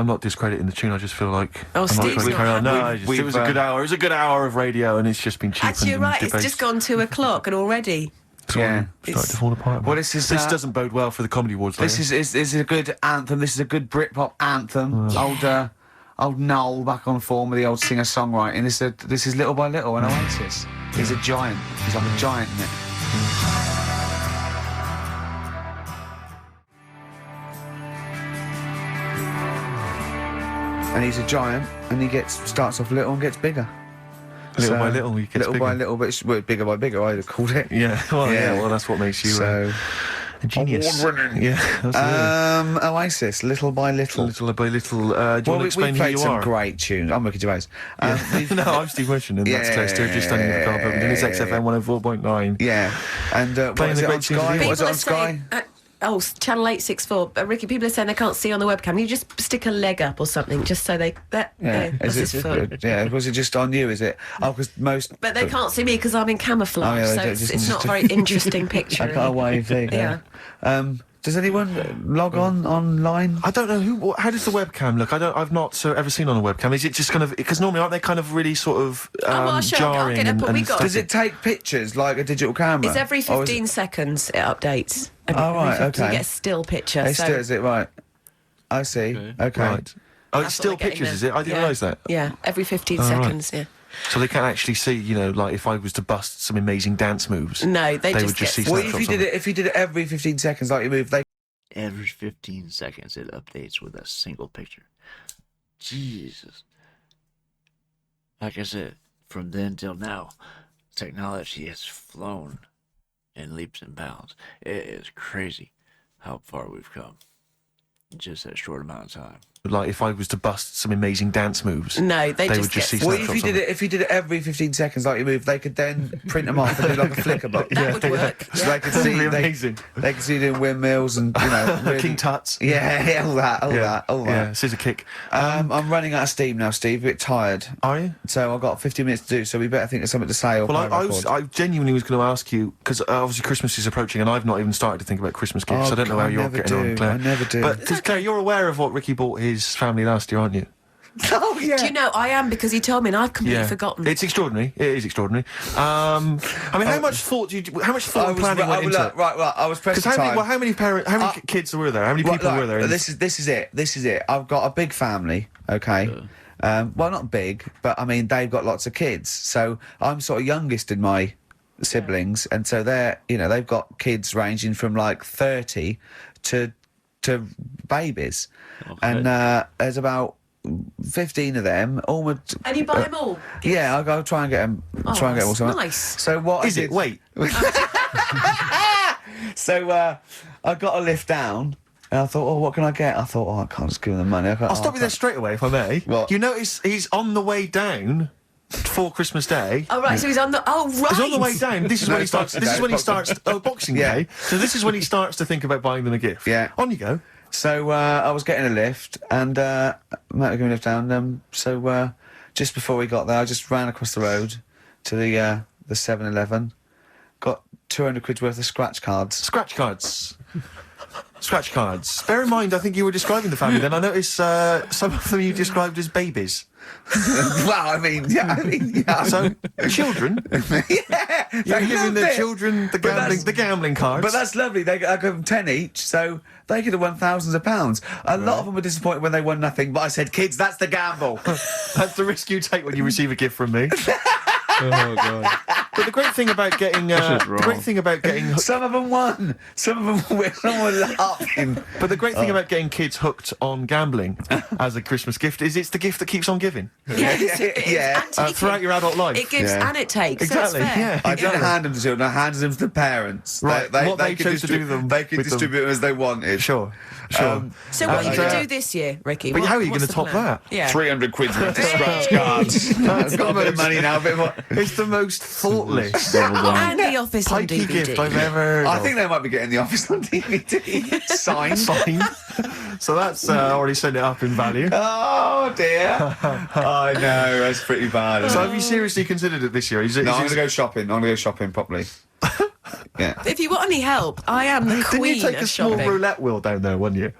not discrediting the tune. I just feel like Oh, I'm not Steve's trying to not carry on. No, happy. it was a good hour. It was a good hour of radio, and it's just been cheap. Actually, you're right. It's just gone 2 o'clock and already. Yeah. Started to fall apart. Well, this is, this doesn't bode well for the comedy awards. This is a good anthem. This is a good Britpop anthem. Old Noel back on form with the old singer-songwriting. This is Little by Little, and Oasis. He's a giant. He's like a giant in it. And he's a giant, and he starts off little and gets bigger. Little by little, he gets little bigger. by little, but it's bigger by bigger. I'd have called it. Yeah, well, that's what makes you So, a genius. award-winning. Yeah, absolutely. Oasis, Little by Little. Little by little. Do you want to we explain who played you some are? great tunes. I'm Ricky Gervais. No, I'm Steve Merchant, and that's Claire Stewart, just standing in the car park. And it's XFM 104.9. Yeah, and what Playing is the it great on tunes of Sky? the What is it People on are saying, Sky? channel 864. Ricky, people are saying they can't see on the webcam. You just stick a leg up or something, just so they. Yeah, that's is his it? foot. Yeah, was it just on you? Is it? Oh, because most. But they can't see me because I'm in camouflage, Oh, yeah, so they it's, just- it's not a very interesting picture. I got a wave there. Yeah. Does anyone log on online? I don't know how does the webcam look? I've not ever seen on a webcam. Is it just kind of because normally aren't they kind of really sort of well, I'll show you. I'll jarring get up and, what we and got. stuff? Does it take pictures like a digital camera? It's every Or is 15 seconds it updates. Oh, right, You okay. get a still picture. It so still is it right? I see. Okay. Right. Oh, it's that's still what we're getting pictures, there. is it? I didn't Yeah. realise that. Yeah, every 15 Oh, right. seconds, yeah. So they can't actually see, like if I was to bust some amazing dance moves. No, they would just just get see Well, snapshots if you did it every 15 seconds like you move, they Every 15 seconds it updates with a single picture. Jesus. Like I said, from then till now, technology has flown in leaps and bounds. It is crazy how far we've come in just that short amount of time. Like if I was to bust some amazing dance moves. No, they would just just get- see Well, snapshots. if you did it every 15 seconds like you move, they could then print them off and do like a flicker book. That would work. So they could see That'd be amazing. They could see you doing windmills and really, King Tuts. Yeah, all that. Yeah, scissor kick. I'm running out of steam now, Steve. A bit tired. Are you? So I've got 50 minutes to do. So we better think of something to say. Or Well, play a record. I genuinely was going to ask you because obviously Christmas is approaching, and I've not even started to think about Christmas gifts. Oh, I don't know how I you're never getting on, do. Claire. I never do. But because Claire, you're aware of what Ricky bought his family last year, aren't you? Oh yeah. Do you know, I am because he told me and I've completely forgotten. It's extraordinary. It is extraordinary. I mean, how much thought how much thought and planning went into it? Right. I was pressed for time. How many kids were there? How many people were there? This is it. I've got a big family. Okay. Well, not big, but I mean they've got lots of kids. So I'm sort of youngest in my siblings, and so they've got kids ranging from like 30 to babies, Okay. and there's about 15 of them. All my, And you buy them all? yeah, I'll try and get them. Try and get them all. that's sorted. nice. So what Is I it? did, Wait. So I got a lift down, and I thought, oh, what can I get? I thought, oh, I can't just give him the money. I'll stop you there straight away, if I may. What? You notice he's on the way down for Christmas Day. Oh, right, so he's on the... Oh, right. He's on the way down. This is No, when he it's starts. Boxing This is Day, when he Boxing starts. Oh, Boxing Yeah. Day. So this is when he starts to think about buying them a gift. Yeah. On you go. So I was getting a lift, and Matt was giving me a lift down. So just before we got there, I just ran across the road to the 7-Eleven, got 200 quid's worth of scratch cards. Scratch cards. Scratch cards. Bear in mind, I think you were describing the family then. I noticed some of them you described as babies. Well, I mean, yeah. So, children. Yeah, You're they giving love the it. children the gambling cards. But that's lovely. I give them 10 each, so they could have won thousands of pounds. A lot of them were disappointed when they won nothing, but I said, kids, that's the gamble. That's the risk you take when you receive a gift from me. Oh god. But the great thing about getting Some of them won. Some of them were laughing. But the great thing about getting kids hooked on gambling as a Christmas gift is it's the gift that keeps on giving Yes, it is. Yeah. And taking. throughout your adult life. It gives Yeah. and it takes. Exactly, So it's fair. yeah. I didn't hand them to children, I handed them to the parents. Right, what they could chose to do them They could with them. distribute them as they wanted. Sure. So what are you going And, to do this year, Ricky? but how are you What's gonna the top plan? that? Yeah. 300 quid's worth of scratch cards. I've got a bit of money now, a bit more. It's the most thoughtless, Double down. And the Office on pikey DVD. gift I've ever heard I of. think they might be getting the Office on DVD. Signed. Fine. So that's already sent it up in value. Oh dear. I know, that's pretty bad. So have you seriously considered it this year? No, I'm going to go shopping. I'm going to go shopping properly. Yeah. If you want any help, I am the Didn't queen you take of a small shopping. roulette wheel down there one year?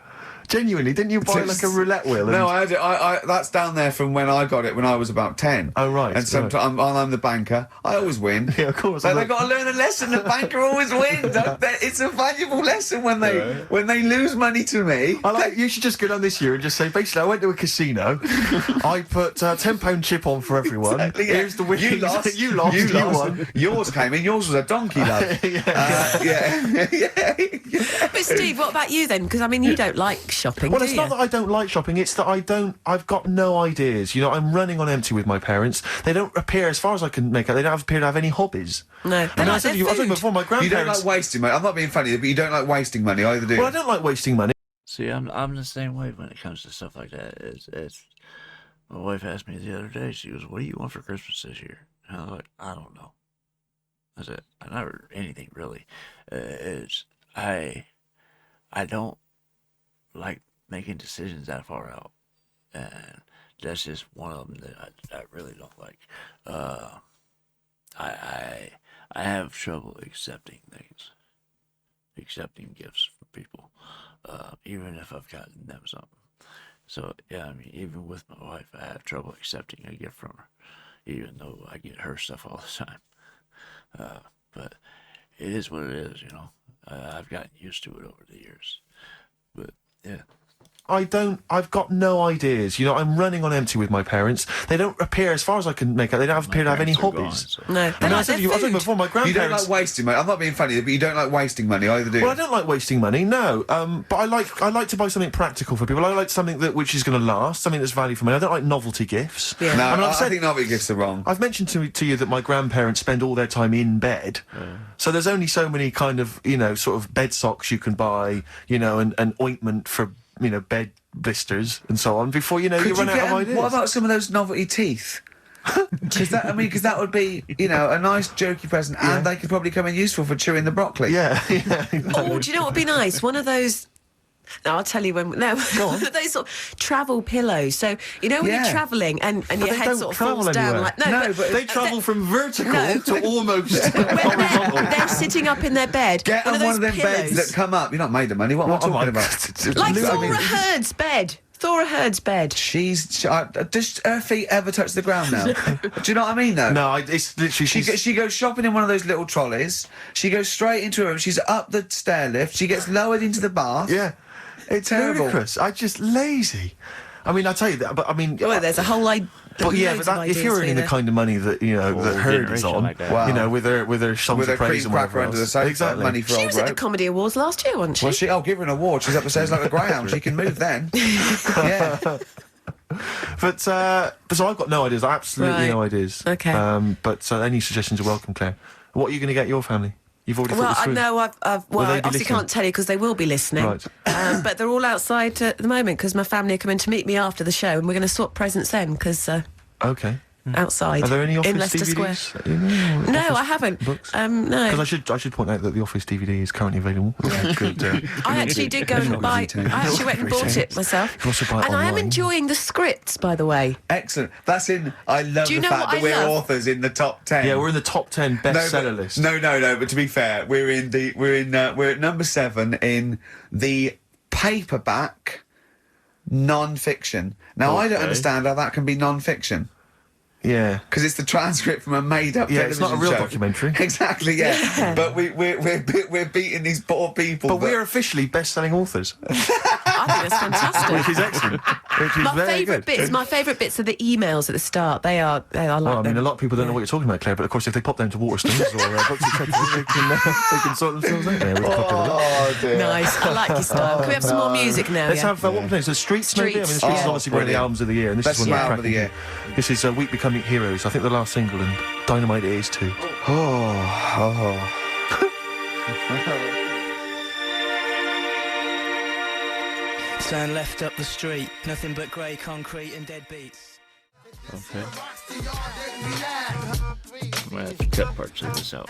Genuinely, didn't you buy like a roulette wheel? And... No, I had it. That's down there from when I got it when I was about 10. Oh, right, And sometimes I'm the banker. I always win. Yeah, of course. But they've got to learn a lesson. The banker always wins. It's a valuable lesson when they lose money to me. You should just go down this year and just say, basically, I went to a casino. I put £10 chip on for everyone. Exactly, yeah. Here's the winnings. You lost. You lost. You won. Yours came in. Yours was a donkey, love. Yeah. But Steve, what about you then? Because I mean, you don't like shopping, Well, do it's you? not that I don't like shopping, it's that I've got no ideas. You know, I'm running on empty with my parents. They don't appear, as far as I can make out, they don't appear to have any hobbies. No. They And I like said their to you, I food. before, my You grandparents... don't like wasting money. I'm not being funny, but you don't like wasting money either, do you? Well, I don't like wasting money. See, I'm the same way when it comes to stuff like that. It's my wife asked me the other day. She goes, "What do you want for Christmas this year?" And I'm like, "I don't know." I said, "I never anything really." I don't like making decisions that far out, and that's just one of them that I really don't like. I have trouble accepting things, accepting gifts from people, even if I've gotten them something. So yeah, I mean, even with my wife, I have trouble accepting a gift from her, even though I get her stuff all the time. But it is what it is, you know. I've gotten used to it over the years. But yeah. I've got no ideas. You know, I'm running on empty with my parents. They don't appear, as far as I can make out, they don't appear to have any hobbies. No. They And I like said their to you, I said food. before, my You grandparents... don't like wasting money. I'm not being funny, but you don't like wasting money either, do you? Well, I don't like wasting money, no. But I like to buy something practical for people. I like something which is going to last, something that's value for money. I don't like novelty gifts. Yeah. No, I mean, I I've said- think novelty gifts are wrong. I've mentioned to you that my grandparents spend all their time in bed. So there's only so many kind of, you know, sort of bed socks you can buy, you know, and ointment for, you know, bed blisters and so on before, you know, you run out of ideas. What about some of those novelty teeth? Because that would be, you know, a nice jokey present, and they could probably come in useful for chewing the broccoli. Yeah. Oh, do you know what would be nice? One of those. No, I'll tell you when. No, one of those sort of travel pillows. So you know when Yeah. you're travelling and your they head don't sort of travel falls down. anywhere. Like No, but They travel from vertical No. to almost when horizontal. they're sitting up in their bed. Get on one of them beds that come up. You're not made of money. What am I talking about? like Look, I Thora mean, Hurd's bed. Thora Hurd's bed. does her feet ever touch the ground now? Do you know what I mean, though? No, it's literally... She goes shopping in one of those little trolleys. She goes straight into her room. She's up the stair lift. She gets lowered into the bath. Yeah. It's Terrible. ludicrous. I'm just lazy. I mean, I tell you that, but I mean... Well, there's a whole idea. But yeah, but that, if you're earning the kind of money that, you know, that Heard is generation on, like that. Wow. you know, with her songs With of her praise cream and whatever cracker under the else. sofa. Exactly. Money for She old was at the rope. Comedy Awards last year, wasn't she? Well, I'll give her an award. She's up the stairs like a greyhound. She can move then. Yeah. But so I've got no ideas. Absolutely Right. no ideas. Okay. But any suggestions are welcome, Claire. What are you going to get your family? You've already thought Well, this I through. know Will they be obviously listening? can't tell you because they will be listening. Right. But they're all outside at the moment because my family are coming to meet me after the show, and we're going to swap presents then because Okay. outside Are there any in Office Leicester DVDs? Square. No, No, I haven't. books? No. Because I should point out that the Office DVD is currently available. Good, I actually did go and buy. I actually went and bought it myself. You can also buy it And I am online. enjoying the scripts, by the way. Excellent. That's in. I love Do you the know fact what that I we're love? authors in the top 10. Yeah, we're in the top 10 bestseller list. No. But to be fair, we're at number 7 in the paperback non-fiction. Now I don't Okay. understand how that can be non-fiction. Yeah. Because it's the transcript from a made-up Yeah, television it's not a real show. documentary. Exactly, yeah. But we're beating these poor people. But we're officially best-selling authors, I think that's fantastic. which is excellent. Which is My very favourite good. bits. My favourite bits are the emails at the start. I like Well, I mean, them. a lot of people don't know what you're talking about, Claire, but of course if they pop down to Waterstones or Books Etc., they can sort themselves out there with a copy of it. Oh, dear. Nice. I like your style. Can we have some more music now? Let's yeah? have, what we're playing? So Streets, maybe? I mean, Streets. Streets is Oh, obviously one of the brilliant. albums of the year, and this Best is one of the album of the cracking- This is Week Becoming Heroes, I think the last single, and Dynamite it is too. Turn left up the street, nothing but grey concrete and dead beats. Okay. I'm gonna have to cut parts of this out.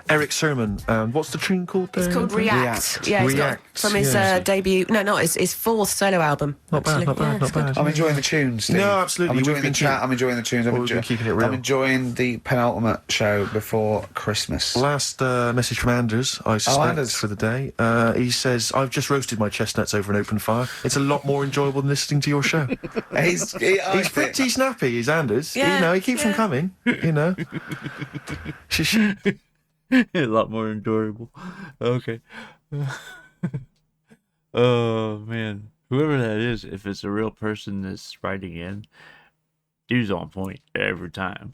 Eric Sermon, what's the tune called there? It's called React. Yeah, it's got React, from his yeah. debut. No, not his fourth solo album. Not bad, actually. not Yeah, bad, it's not good. bad. I'm enjoying the tunes, Steve. No, absolutely. I'm enjoying We've the been chat. keep- I'm enjoying the tunes. Well, we've been keeping it real. I'm enjoying the penultimate show before Christmas. Last message from Anders, I suspect, Anders. for the day. He says, I've just roasted my chestnuts over an open fire. It's a lot more enjoyable than listening to your show. He's He's pretty snappy, is Anders. Yeah, You know, he keeps them yeah. coming, you know. Shush. A lot more enjoyable. Okay. Oh man, whoever that is, if it's a real person that's writing in, dude's on point every time.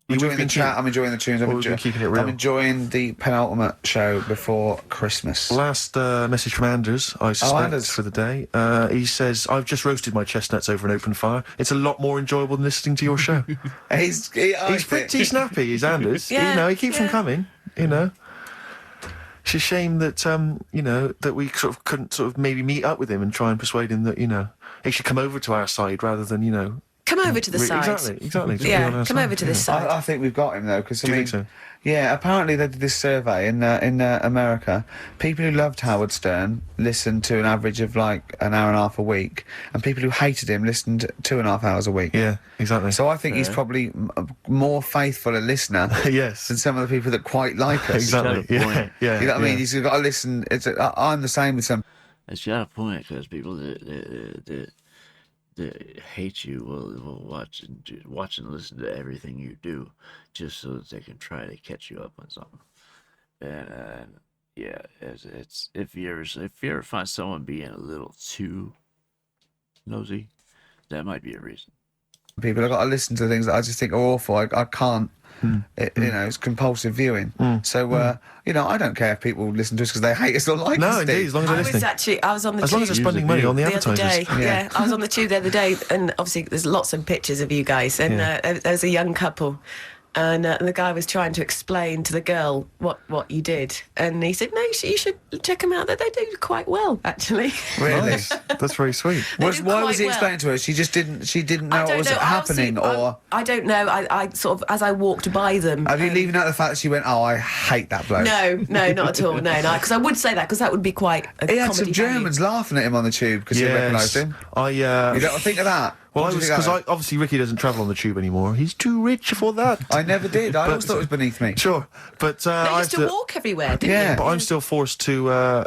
I'm enjoying We've the been chat. keep- I'm enjoying the tunes. Well, we've been keeping it real. I'm enjoying the penultimate show before Christmas. Last message from Anders, I suspect, Anders. for the day. He says, I've just roasted my chestnuts over an open fire. It's a lot more enjoyable than listening to your show. He's He's pretty snappy, is Anders. Yeah, You know, he keeps them yeah. coming, you know. It's a shame that, you know, that we sort of couldn't sort of maybe meet up with him and try and persuade him that, you know, he should come over to our side rather than, you know... Come over to the side. Exactly. Just be on Yeah, our come side, over to this yeah. side. I think we've got him though, because Do you think so? Yeah, apparently they did this survey in America. People who loved Howard Stern listened to an average of like an hour and a half a week, and people who hated him listened 2.5 hours a week. Yeah, exactly. So I think he's probably more faithful a listener yes. than some of the people that quite like us. Exactly. Got a Yeah, point. yeah. You know what I mean? yeah. He's got to listen. I'm the same with some. It's got a point because people that hate you will watch and listen to everything you do just so that they can try to catch you up on something. And yeah, it's if you ever find someone being a little too nosy, that might be a reason. People. I've got to listen to things that I just think are awful. I can't. You know, it's compulsive viewing. So, you know, I don't care if people listen to us because they hate us or like No, us. indeed, Steve. as long as they're listening. I was on the As long as tube they're spending money on the the other advertisers. day. Yeah, I was on the tube the other day, and obviously there's lots of pictures of you guys, and there was a young couple. And the guy was trying to explain to the girl what you did, and he said, "No, you should check them out. That they do quite well, actually." Really? Nice. That's very sweet. They Why do was quite he well. explaining to her? She just didn't. She didn't know I what don't was know. happening, or I don't know. I sort of, as I walked by them. are you leaving out the fact that she went, "Oh, I hate that bloke"? No, not at all. No, because I would say that because that would be quite a He had comedy some Germans laughing at him on the tube because he recognised him. You don't think of that? Well, What I do you was think of because obviously Ricky doesn't travel on the tube anymore. He's too rich for that. I never did. I But- always thought it was beneath me. Sure, but They I used have to walk everywhere, didn't Yeah. they? But I'm still forced to.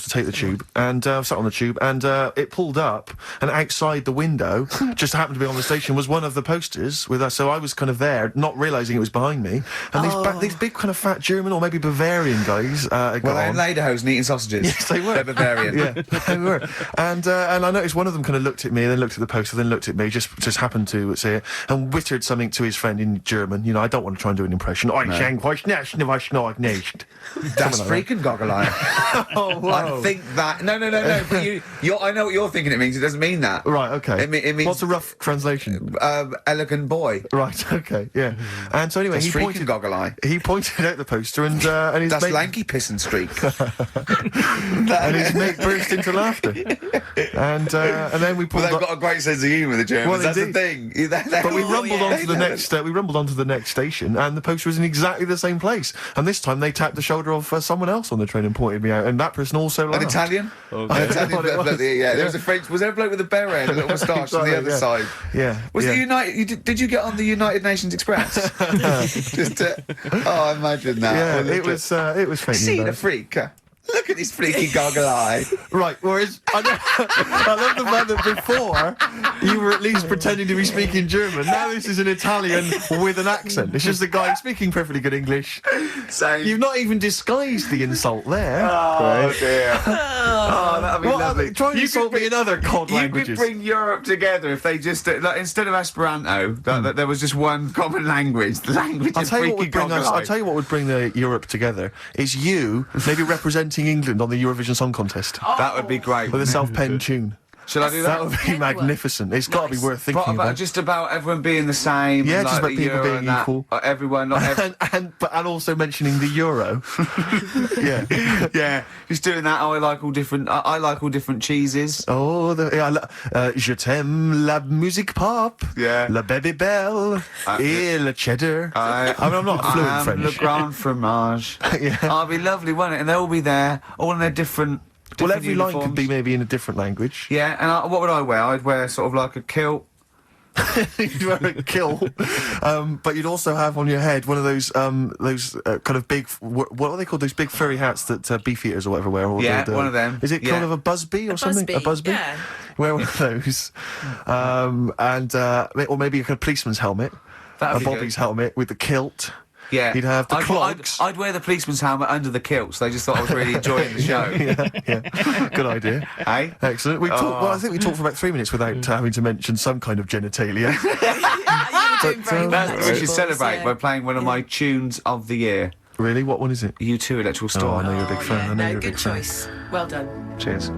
Take the tube, and I sat on the tube, and it pulled up, and outside the window, just happened to be on the station, was one of the posters with us. So I was kind of there, not realising it was behind me, and these big kind of fat German or maybe Bavarian guys. Got Well, they're in on. lederhosen eating sausages. Yes, they were. They're Bavarian. Yeah, they were. And I noticed one of them kind of looked at me, then looked at the poster, then looked looked at me, just happened to say it, and wittered something to his friend in German. You know, I don't want to try and do an impression. That's freaking goggle-eye. Oh, wow. I think that... No. But I know what you're thinking it means. It doesn't mean that. Right, okay. It means... What's a rough translation? Elegant boy. Right, okay, yeah. And so anyway, That's freaking goggle-eye. He pointed out the poster and his That's mate... lanky piss and streak. and his mate burst into laughter. And then we pulled Well, they've got a great sense of humour, the Germans. Well, That's indeed. the thing. But we rumbled onto the They know next. We rumbled onto the next station, and the poster was in exactly the same place. And this time they tapped the shoulder of someone else on the train and pointed me out, and that person also laughed. An Italian? Okay. An Italian, yeah. There was a French. Was there a bloke with a beret and a little moustache on the other side? Yeah. Was yeah. it United? Did you get on the United Nations Express? Just oh, imagine that. Yeah, it was fake See news, the though. freak. Look at this freaky goggle eye. Right, whereas I love the fact that before you were at least pretending to be speaking German. Now this is an Italian with an accent. It's just a guy speaking perfectly good English. Same. You've not even disguised the insult there. Oh dear. Oh, that'd be lovely. Try and insult me in other cod languages. You could bring Europe together if they just like, instead of Esperanto, that there was just one common language. The language I'll of tell you what freaky would bring goggle us. eye. I'll tell you what would bring the Europe together is you maybe representing England on the Eurovision Song Contest That would be great. with a self-penned tune. Should I do that? That would be magnificent. It's got to be worth What thinking about about. just about everyone being the same? Yeah, and, just like, about the people euro being and that? equal. Everyone, not everyone. and also mentioning the euro. Yeah. Yeah, just doing that. Oh, I like all different. I like all different cheeses. Oh, je t'aime la musique pop. Yeah. La baby belle. Et le cheddar. I mean, I'm not fluent French. Le grand fromage. Yeah. Oh, it'd be lovely, wouldn't it? And they'll all be there, all in their different. Well, different every line could uniforms. be maybe in a different language. Yeah, and what would I wear? I'd wear sort of like a kilt. You'd wear a kilt, but you'd also have on your head one of those kind of big, what are they called? Those big furry hats that beefeaters or whatever wear. Or Yeah, one of them. Is it Yeah. kind of a busby or something? busby, A busby. yeah. Wear one of those, or maybe a kind of policeman's helmet, That'd a be Bobby's good. helmet with the kilt. Yeah, You'd have the clogs. I'd wear the policeman's helmet under the kilt, so they just thought I was really enjoying the show. Yeah, good idea. Hey? Excellent. We talked. Well, I think we talked for about 3 minutes without having to mention some kind of genitalia. You were doing very well. We should Boys, celebrate yeah. by playing one of my tunes of the year. Really? What one is it? U2 Electrical Oh, Storm. I know you're a big fan. Yeah, I know you're a good big fan. choice. Well done. Cheers.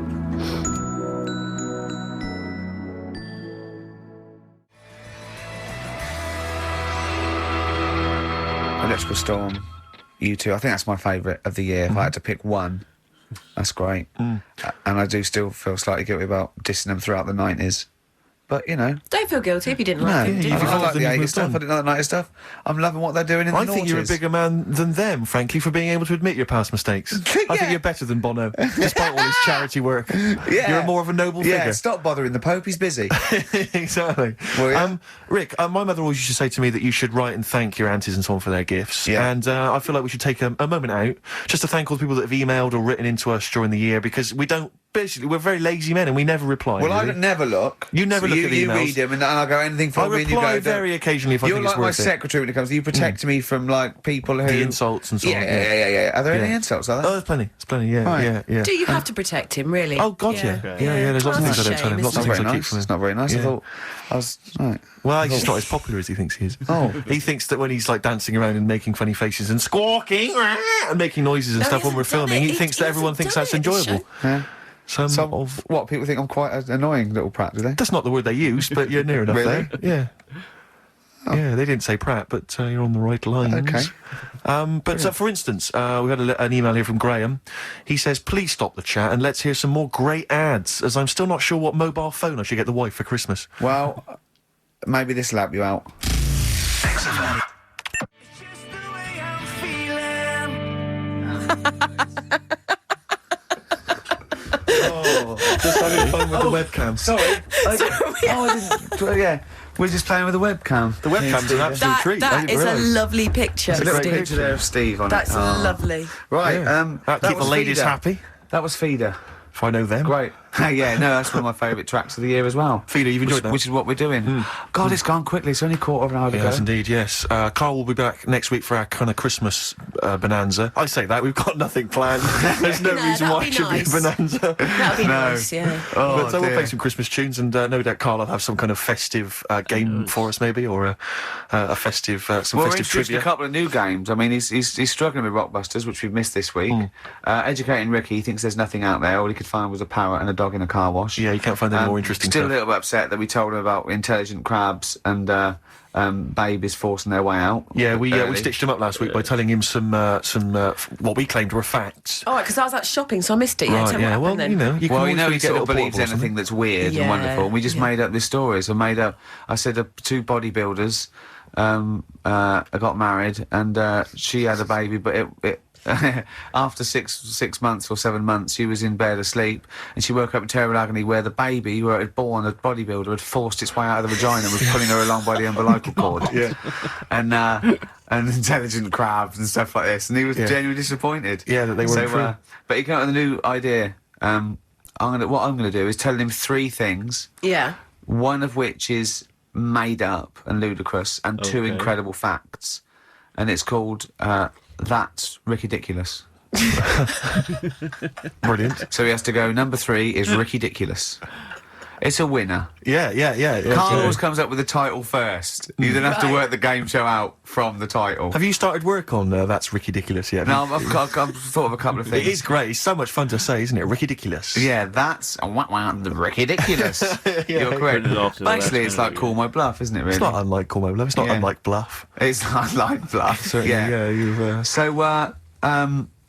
Electrical Storm, U2. I think that's my favourite of the year. If I had to pick one, that's great. And I do still feel slightly guilty about dissing them throughout the 90s. But, you know, Don't feel guilty if you didn't no, like them, yeah, did you've you? I evolved like the and you've 80s moved stuff. on. I didn't like the 90s stuff. I'm loving what they're doing in the I think you're a noughties. bigger man than them, frankly, for being able to admit your past mistakes. I Yeah. think you're better than Bono, despite all his charity work. Yeah. You're more of a noble Yeah, figure. stop bothering the Pope, he's busy. Exactly. Well, yeah. Rick, my mother always used to say to me that you should write and thank your aunties and so on for their gifts. Yeah. And I feel like we should take a moment out just to thank all the people that have emailed or written into us during the year, because we don't. Basically, we're very lazy men and we never reply. Well, really. I never look. You never So look at the You emails. read them and I'll go anything for I me and you reply go... very occasionally if I You're think like it's my worth it. secretary when it comes to... You protect me from, like, people who... The insults and so on. Yeah. Are there any Yeah. insults, are there? Oh, there's plenty. There's plenty, yeah, Right. yeah. Do you have to protect him, really? Oh, God, yeah. There's lots of That's things I don't a tell him. shame, Lots It's of not things very I keep nice. from him. It's not very nice. Yeah. I thought... I was... Right. Well, he's just not as popular as he thinks he is. Oh. He thinks that when he's like dancing around and making funny faces and squawking and making noises and No, stuff he when we're hasn't done filming, it. he He thinks that everyone hasn't thinks done that's it this enjoyable. Yeah. Some of What, people think I'm quite an annoying little prat, do they? that's not the word they use, but you're near enough Really? there. Yeah. Yeah, they didn't say Pratt, but you're on the right lines. Okay. But for instance, we had an email here from Graham. He says, please stop the chat and let's hear some more great ads, as I'm still not sure what mobile phone I should get the wife for Christmas. Well, maybe this will help you out. XFM. Just having fun with the webcam. Sorry. I didn't... Yeah. We're just playing with the webcam. The webcam's an absolute treat. I That didn't is a realise. lovely picture, There's a little Steve. picture there of Steve on That's it. Oh. lovely. Right, Yeah. that Keep the was ladies Feeder. happy, That was Feeder. if I know them. Great. Yeah, no, that's one of my favourite tracks of the year as well. Fido, you've enjoyed that? Which is what we're doing. God, it's gone quickly. It's only quarter of an hour to go. Yes, indeed, yes. Carl will be back next week for our kind of Christmas bonanza. I say that, we've got nothing planned. There's no reason why it should be a bonanza. That'd be nice, yeah. But so we'll play some Christmas tunes, and no doubt Carl will have some kind of festive game for us, maybe, or a festive, some Well, we're festive introducing trivia. a couple of new games. I mean, he's struggling with Rockbusters, which we've missed this week. Educating Ricky, he thinks there's nothing out there. All he could find was a parrot and a dog in a car wash. Yeah, you can't find any more interesting Still stuff. a little bit upset that we told him about intelligent crabs and babies forcing their way out. Yeah, we early. stitched him up last week by telling him some what we claimed were facts. All right, because I was out shopping, so I missed it. Yeah, tell me what well, happened then. you know, you can Well, always he get a sort little of believes portable or anything that's weird and Yeah, wonderful. And we just yeah. made up this story. So I said two bodybuilders got married, and she had a baby, but it after 6 months or 7 months, she was in bed asleep, and she woke up in terrible agony where the baby, who had born a bodybuilder, had forced its way out of the vagina and was pulling her along by the umbilical cord. Yeah. And intelligent crabs and stuff like this, and he was genuinely disappointed. Yeah, that they weren't true. But he came up with a new idea. What I'm going to do is tell him 3 things, Yeah. one of which is made up and ludicrous, and 2 incredible facts, and it's called That's Ridiculous. Brilliant. So he has to go. Number 3 is Ridiculous. It's a winner. Yeah. Carl always comes up with the title first. You then have to Right. work the game show out from the title. Have you started work on That's Ridiculous yet? No, I've thought of a couple of things. It is great. It's so much fun to say, isn't it? Ridiculous. Yeah, that's the Ridiculous. You're correct. Put it off to the Basically, last it's like minute. Call My Bluff, isn't it? Really, It's not unlike Call My Bluff. It's not Yeah. unlike Bluff. It's not like Bluff. Yeah, you've... So,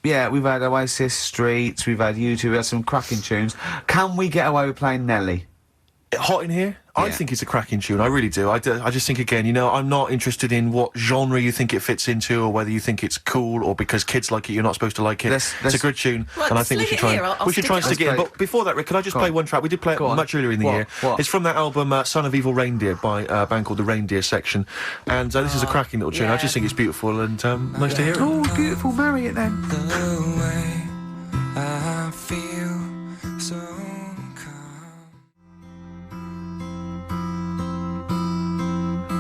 yeah, we've had Oasis, Streets, we've had U2, we had some cracking tunes. Can we get away with playing Nelly? Hot in Here? I Yeah. think it's a cracking tune. I really do. I just think, again, I'm not interested in what genre you think it fits into, or whether you think it's cool, or because kids like it, you're not supposed to like it. Let's- It's a good tune, Well, and I think we leave should it try. here. I'll We should stick try and it- stick it in. Let's But before that, Rick, could I just Go play on. one track? We did play it Go on. much earlier in the What? year. What? It's from that album Son of Evil Reindeer by a band called the Reindeer Section, and this is a cracking little tune. I yeah. just think it's beautiful and nice to hear it. Oh, beautiful, marry it then. The way I feel so calm.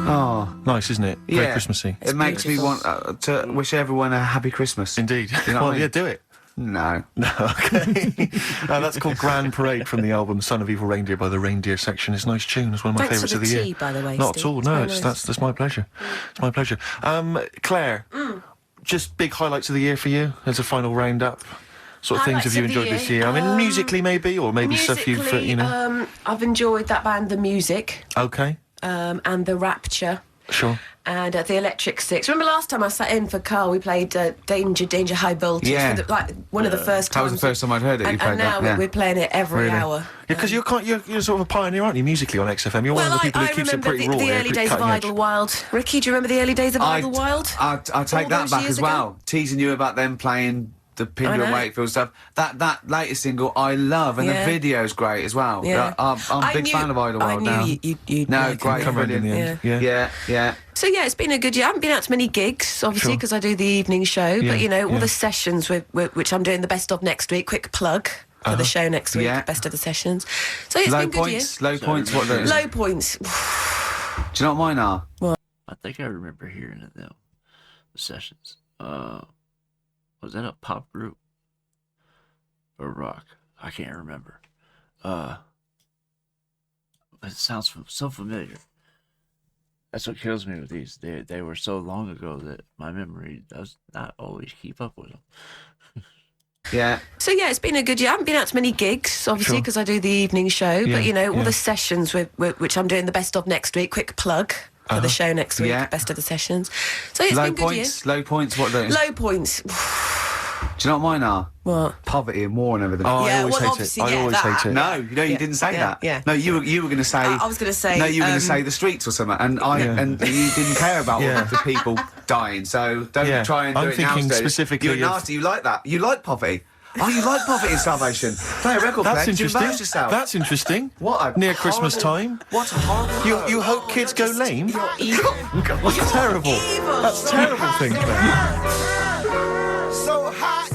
Oh, Nice, isn't it? Very yeah. Christmassy. It makes me want to wish everyone a happy Christmas. Indeed. You know what Well, I mean? yeah, do it. No. No, okay. That's called Grand Parade from the album Son of Evil Reindeer by the Reindeer Section. It's a nice tune. It's one of my Thanks favourites for of the the year. tea, by the way, Not Steve. at all. It's No, very it's, nice. that's my pleasure. It's my pleasure. Claire, just big highlights of the year for you as a final roundup. Sort of things Highlights have you of the enjoyed this year? year? I mean, musically maybe, or maybe stuff you've, Musically, I've enjoyed that band, The Music, Okay, and The Rapture, sure. and The Electric Six. Remember last time I sat in for Carl, we played Danger, High Voltage. Yeah. For one of the first That times. was the first time I'd heard it. You And, played and now that. Yeah. we're playing it every Really? hour. Yeah, because you're sort of a pioneer, aren't you, musically on XFM? You're one Well, of the people I who keeps it remember pretty raw. the yeah, early days of cutting edge. Idlewild. Ricky, do you remember the early days of Idlewild? I take All that those back years as ago? well. Teasing you about them playing the I Pinder know. and Wakefield stuff. That latest single I love, and Yeah. the video's great as well. Yeah. I'm a big fan of Idlewild I knew now. you'd No, like great, it. Come round in the brilliant. end. Yeah. Yeah. So yeah, it's been a good year. I haven't been out to many gigs, obviously, Sure. because I do the evening show. Yeah, But you know, all yeah. the sessions which I'm doing the best of next week. Quick plug for the show next week. Yeah. Best of the sessions. So yeah, it's Low been a good points. Low points. What year. those? Low points. Do you know what mine are? I think I remember hearing it though. The sessions. Was that a pop group or rock? I can't remember. But it sounds so familiar. That's what kills me with these. They were so long ago that my memory does not always keep up with them. Yeah. So yeah, it's been a good year. I haven't been out to many gigs, obviously, Sure. because I do the evening show. Yeah, But you know, all yeah. the sessions which I'm doing the best of next week. Quick plug for the show next week. Yeah. Best of the sessions. So yeah, it's Low been a good year. points. Low points. What those? Low points. Do you know what mine are? What? Poverty and war and everything. Oh, Yeah, I always well, hate it. obviously, I yeah, always that- hate it. No, you Yeah, didn't say yeah, that. yeah. No, you were going to say. I was going to say. No, you were going to say the streets or something, and and you didn't care about all Yeah. the people dying. So don't Yeah. try and do I'm it now. thinking Steve. specifically You're of- nasty. You like that. You like poverty. Oh, you like poverty and starvation. Play a record That's player. You interesting. embarrass yourself. That's interesting. What a Near Christmas horrible- time. What a horrible. You hope kids go lame? You're evil. That's terrible. That's a terrible thing, Claire. So hot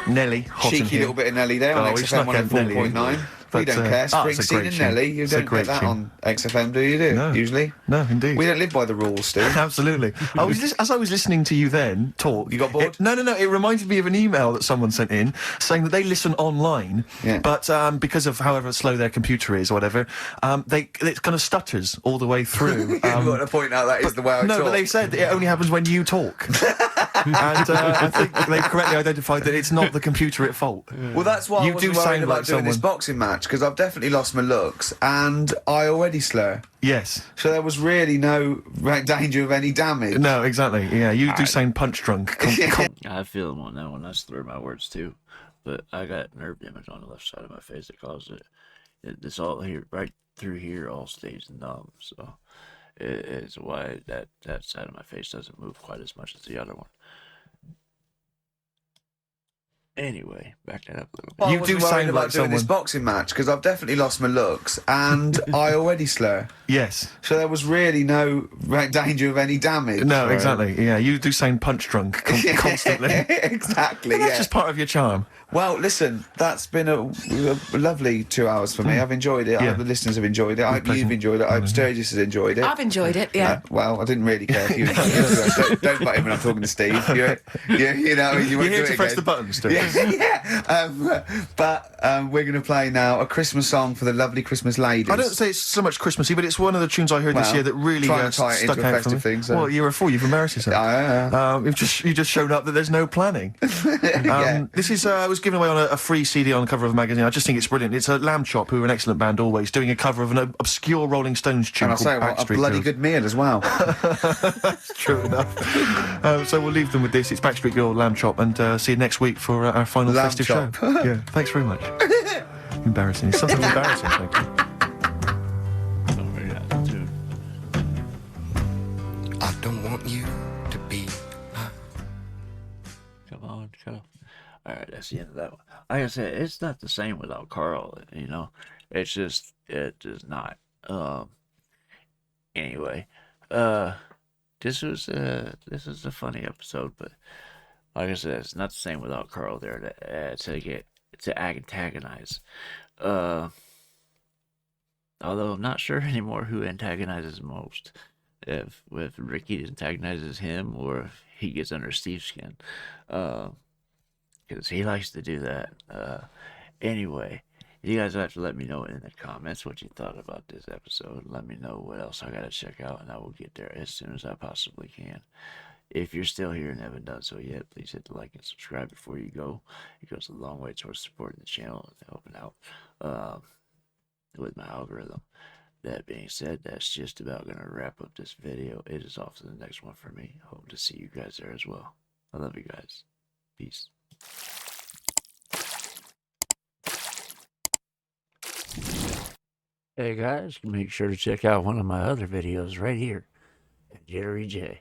Nelly, hot in Cheeky here. little bit of Nelly there on we XFM snuck out Nelly in. 104.9. We But, don't care. it's a Springsteen great and tune. Nelly, you It's a don't great get that tune. on XFM, do you? No. Usually? No, indeed. We don't live by the rules, Steve. Absolutely. As I was listening to you then talk... You got bored? No. It reminded me of an email that someone sent in saying that they listen online, Yeah. but because of however slow their computer is or whatever, it kind of stutters all the way through. You want to point out that is the way I No, talk. but they said it only happens when you talk. And I think they've correctly identified that it's not the computer at fault. Well, that's why You I wasn't do worried sound about like doing this someone- boxing match, because I've definitely lost my looks, and I already slur. Yes. So there was really no danger of any damage. No, exactly. Yeah, you do sound punch drunk. I feel him on that one. I slur my words too, but I got nerve damage on the left side of my face that caused it. It's all here, right through here, all stays numb. So it's why that side of my face doesn't move quite as much as the other one. Anyway, back that up a little bit. Well, You I do wasn't worried sound about like doing this someone- boxing match, because I've definitely lost my looks, and I already slur. Yes. So there was really no danger of any damage. No, right? exactly. Yeah, you do sound punch drunk constantly. Exactly, That's yeah. just part of your charm. Well, listen, that's been a lovely 2 hours for me. I've enjoyed it. I Yeah. hope the listeners have enjoyed it. I hope pleasure. you've enjoyed it. I hope Sturgis has enjoyed it. I've enjoyed it, yeah. Well, I didn't really care if you enjoyed it. Don't butt in when I'm talking to Steve. You know, you You're won't here do to it press again. the buttons, Stu. But we're going to play now a Christmas song for the lovely Christmas ladies. I don't say it's so much Christmassy, but it's one of the tunes I heard this Well, year that really try and tie it stuck into a out for me. festive thing, so- Well, you're a fool. You've embarrassed yourself. Yeah. You just showed up that there's no planning. Yeah. This is it was given away on a free CD on the cover of a magazine. I just think it's brilliant. It's a Lamb Chop, who are an excellent band always, doing a cover of an obscure Rolling Stones tune And I'll called say what, a Backstreet bloody Girls. good meal as well. True enough. So we'll leave them with this. It's Backstreet Girl, Lamb Chop, and see you next week for our final Lamb festive chop. show. Yeah, thanks very much. Embarrassing. It's something embarrassing, thank you. Oh, we got the tune. I don't want you to be. Come on. All right, that's the end of that one. Like I said, it's not the same without Karl. You know, it's just it is not. Anyway, this was a funny episode, but like I said, it's not the same without Karl there to antagonize. Although I'm not sure anymore who antagonizes most, if Ricky antagonizes him or if he gets under Steve's skin. Because he likes to do that. Anyway, you guys have to let me know in the comments what you thought about this episode. Let me know what else I gotta check out, and I will get there as soon as I possibly can. If you're still here and haven't done so yet, please hit the like and subscribe before you go. It goes a long way towards supporting the channel and helping out with my algorithm. That being said, that's just about gonna wrap up this video. It is off to the next one for me. Hope to see you guys there as well. I love you guys. Peace. Hey guys, make sure to check out one of my other videos right here at JitteryJay.